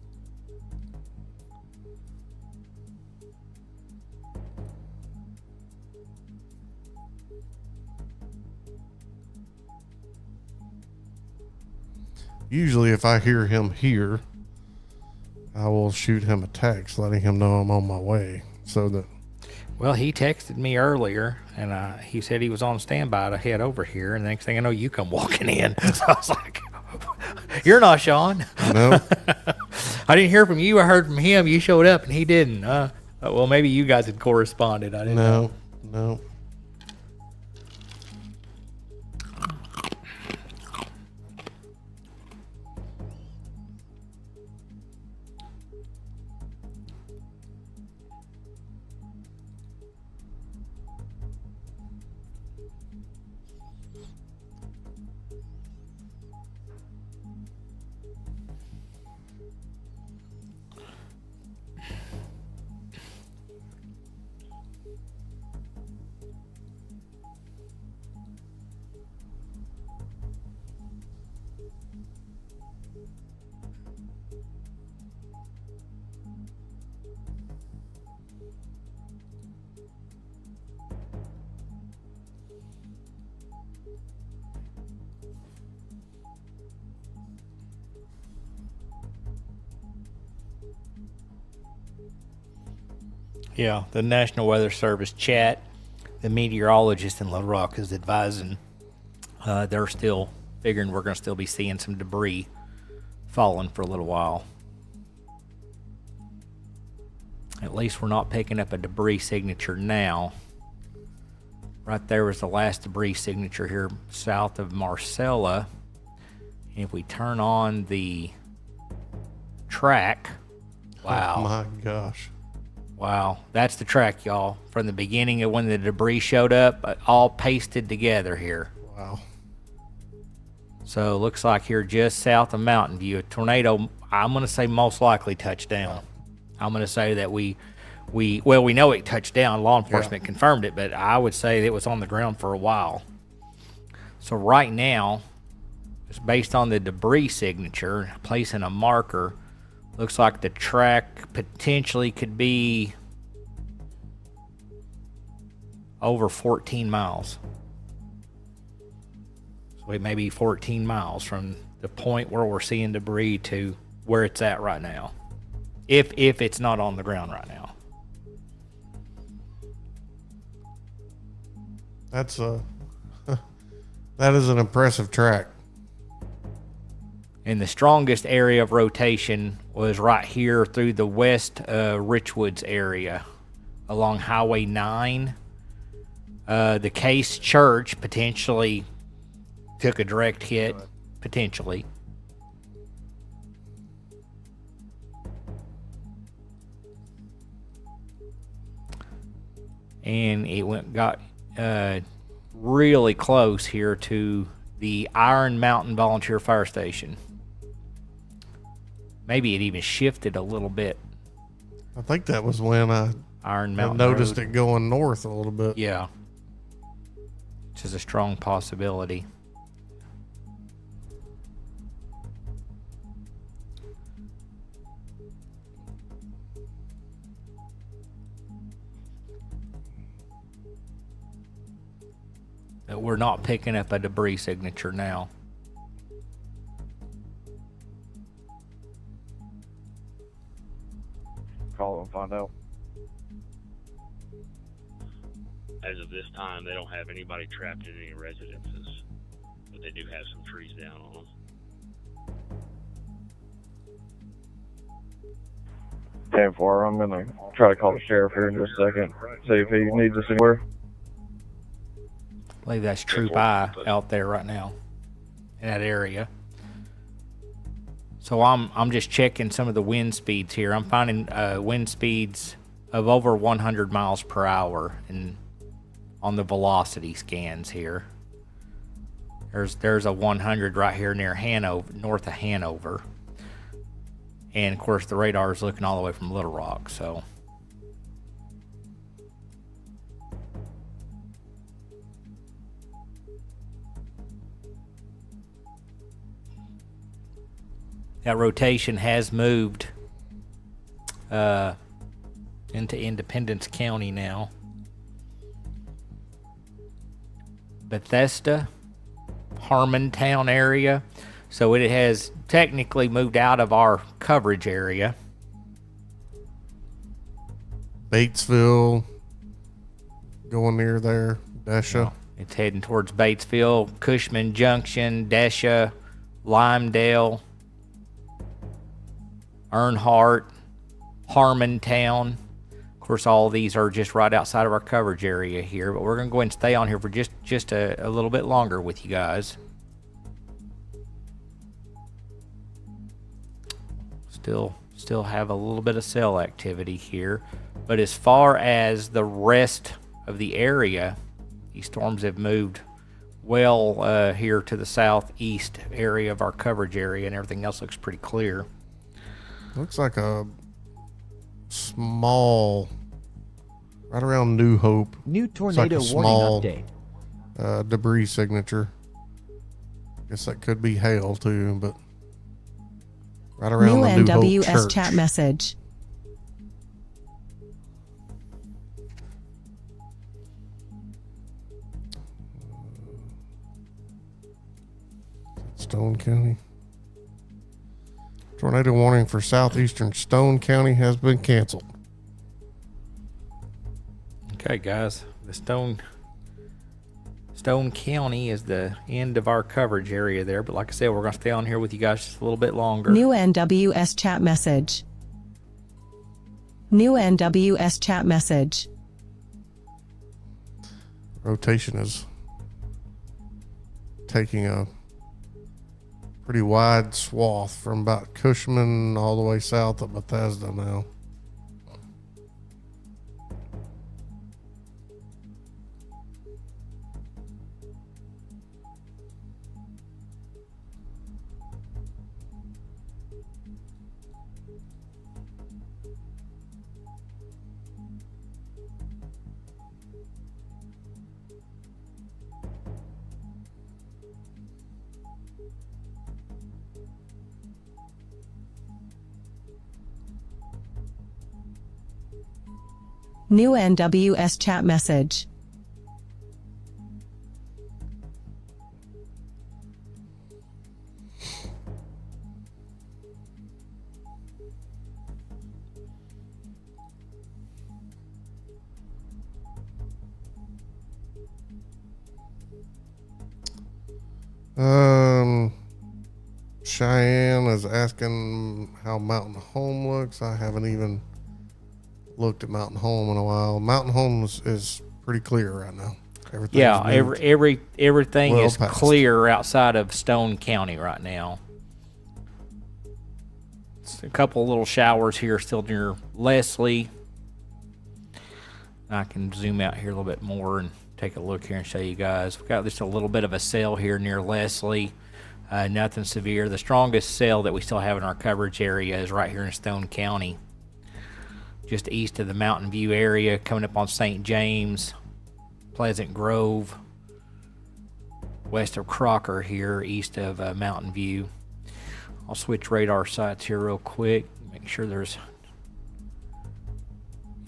Usually if I hear him here, I will shoot him a text letting him know I'm on my way so that... Well, he texted me earlier, and he said he was on standby to head over here, and the next thing I know, you come walking in. So I was like, you're not Sean. No. I didn't hear from you. I heard from him. You showed up, and he didn't. Well, maybe you guys had corresponded. I didn't know. No. Yeah, the National Weather Service chat, the meteorologist in Little Rock is advising they're still figuring we're going to still be seeing some debris falling for a little while. At least we're not picking up a debris signature now. Right there was the last debris signature here south of Marcella. And if we turn on the track, wow. Oh my gosh. Wow, that's the track, y'all. From the beginning of when the debris showed up, all pasted together here. Wow. So it looks like here just south of Mountain View, a tornado, I'm going to say most likely touched down. I'm going to say that we know it touched down. Law enforcement confirmed it, but I would say it was on the ground for a while. So right now, it's based on the debris signature, placing a marker. Looks like the track potentially could be over 14 miles. So it may be 14 miles from the point where we're seeing debris to where it's at right now. If it's not on the ground right now. That is an impressive track. And the strongest area of rotation was right here through the West Richwoods area along Highway 9. The Case Church potentially took a direct hit, potentially. And it got really close here to the Iron Mountain Volunteer Fire Station. Maybe it even shifted a little bit. I think that was when I noticed it going north a little bit. Yeah. Which is a strong possibility. But we're not picking up a debris signature now. Call and find out. As of this time, they don't have anybody trapped in any residences, but they do have some trees down on them. 10-4, I'm going to try to call the sheriff here in just a second, see if he needs us anywhere. I believe that's Troop I out there right now in that area. So I'm just checking some of the wind speeds here. I'm finding wind speeds of over 100 miles per hour on the velocity scans here. There's a 100 right here near Hanover, north of Hanover. And, of course, the radar is looking all the way from Little Rock, so. That rotation has moved into Independence County now. Bethesda, Harmontown area. So it has technically moved out of our coverage area. Batesville, going near there, Desha. It's heading towards Batesville, Cushman Junction, Desha, Limedale, Earnhardt, Harmontown. Of course, all of these are just right outside of our coverage area here, but we're going to go ahead and stay on here for just a little bit longer with you guys. Still have a little bit of cell activity here, but as far as the rest of the area, these storms have moved well here to the southeast area of our coverage area, and everything else looks pretty clear. Looks like a small, right around New Hope. New tornado like warning update. Debris signature. Guess that could be hail too, but right around the New Hope NWS Church. chat message. Stone County. Tornado warning for southeastern Stone County has been canceled. Okay, guys, the Stone County is the end of our coverage area there, but like I said, we're going to stay on here with you guys just a little bit longer. New NWS chat message. New NWS chat message. Rotation is taking a pretty wide swath from about Cushman all the way south of Bethesda now. New NWS chat message. Cheyenne is asking how Mountain Home looks. I haven't even looked at Mountain Home in a while. Mountain Home is pretty clear right now. Everything well is past. clear outside of Stone County right now. It's a couple little showers here still near Leslie. I can zoom out here a little bit more and take a look here and show you guys. We've got just a little bit of a cell here near Leslie. Nothing severe. The strongest cell that we still have in our coverage area is right here in Stone County, just east of the Mountain View area, coming up on St. James, Pleasant Grove, west of Crocker here, east of Mountain View. I'll switch radar sites here real quick, make sure there's,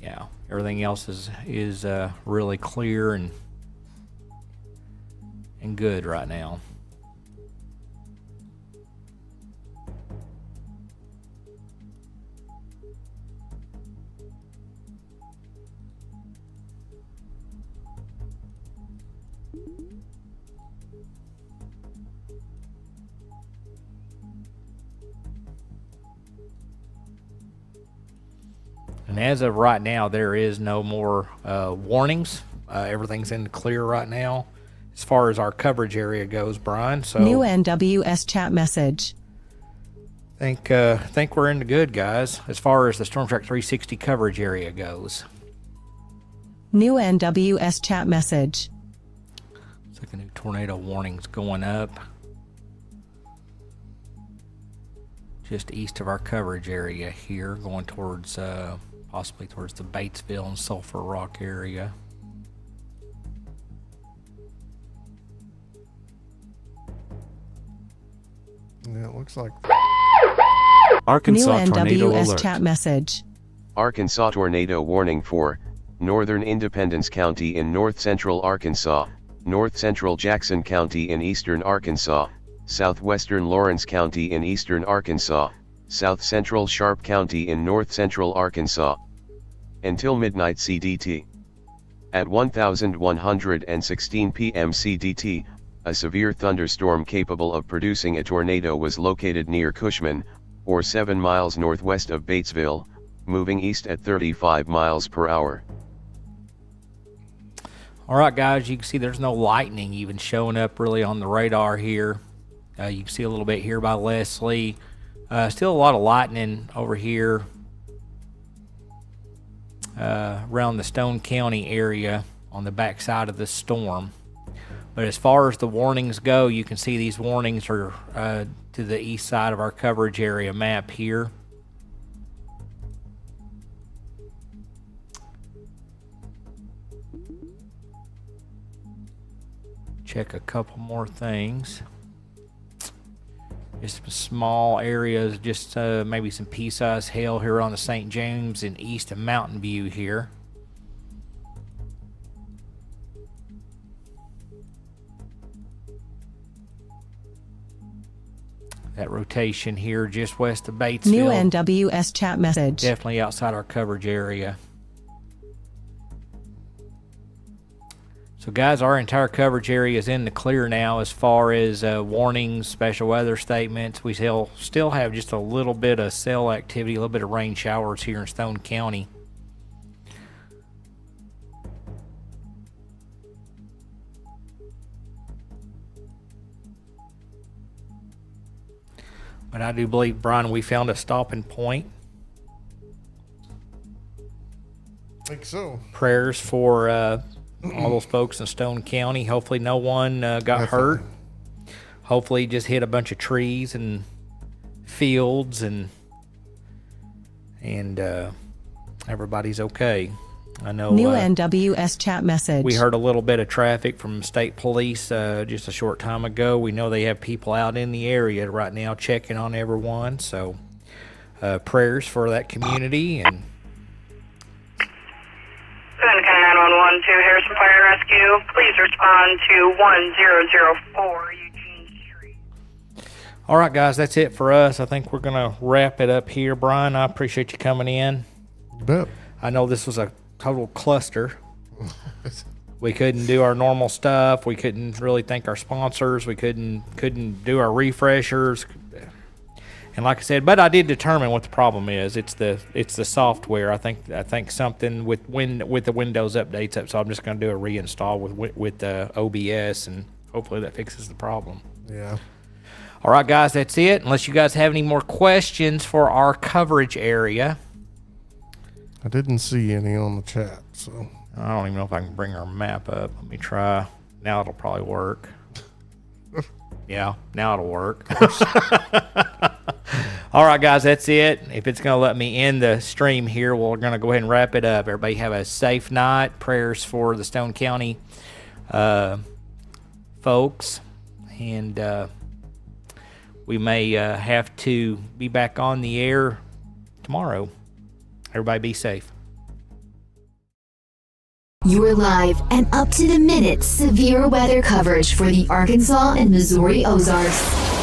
yeah, everything else is really clear and good right now. And as of right now, there is no more warnings. Everything's in the clear right now as far as our coverage area goes, Brian. So New NWS chat message. think we're in the good, guys, as far as the Storm Track 360 coverage area goes. New NWS chat message. Looks like a new tornado warning's going up. Just east of our coverage area here, going towards, possibly towards the Batesville and Sulphur Rock area. Yeah, it looks like Arkansas New tornado NWS alert. chat message. Arkansas tornado warning for northern Independence County in north-central Arkansas, north-central Jackson County in eastern Arkansas, southwestern Lawrence County in eastern Arkansas, south-central Sharp County in north-central Arkansas. Until midnight CDT. At 1116 p.m. CDT, a severe thunderstorm capable of producing a tornado was located near Cushman, or 7 miles northwest of Batesville, moving east at 35 miles per hour. All right, guys, you can see there's no lightning even showing up really on the radar here. You can see a little bit here by Leslie. Still a lot of lightning over here around the Stone County area on the backside of the storm. But as far as the warnings go, you can see these warnings are to the east side of our coverage area map here. Check a couple more things. Just some small areas, just maybe some pea-sized hail here on the St. James and east of Mountain View here. That rotation here just west of Batesville. New NWS chat message. Definitely outside our coverage area. So guys, our entire coverage area is in the clear now as far as warnings, special weather statements. We still have just a little bit of cell activity, a little bit of rain showers here in Stone County. But I do believe, Brian, we found a stopping point. I think so. Prayers for all those folks in Stone County. Hopefully no one got hurt. Hopefully just hit a bunch of trees and fields and everybody's okay. I know. New NWS chat message. We heard a little bit of traffic from state police just a short time ago. We know they have people out in the area right now checking on everyone. So prayers for that community. And Boone County 911 to Harrison Fire Rescue. Please respond to 1004 Eugene Street. all right, guys, that's it for us. I think we're going to wrap it up here. Brian, I appreciate you coming in. You bet. I know this was a total cluster. We couldn't do our normal stuff. We couldn't really thank our sponsors. We couldn't do our refreshers. And like I said, but I did determine what the problem is. It's the software. I think something with the Windows updates up. So I'm just going to do a reinstall with OBS, and hopefully that fixes the problem. Yeah. All right, guys, that's it. Unless you guys have any more questions for our coverage area. I didn't see any on the chat, so I don't even know if I can bring our map up. Let me try. Now it'll probably work. Yeah, now it'll work. All right, guys, that's it. If it's going to let me end the stream here, we're going to go ahead and wrap it up. Everybody have a safe night. Prayers for the Stone County folks. And we may have to be back on the air tomorrow. Everybody be safe. Your live and up-to-the-minute severe weather coverage for the Arkansas and Missouri Ozarks.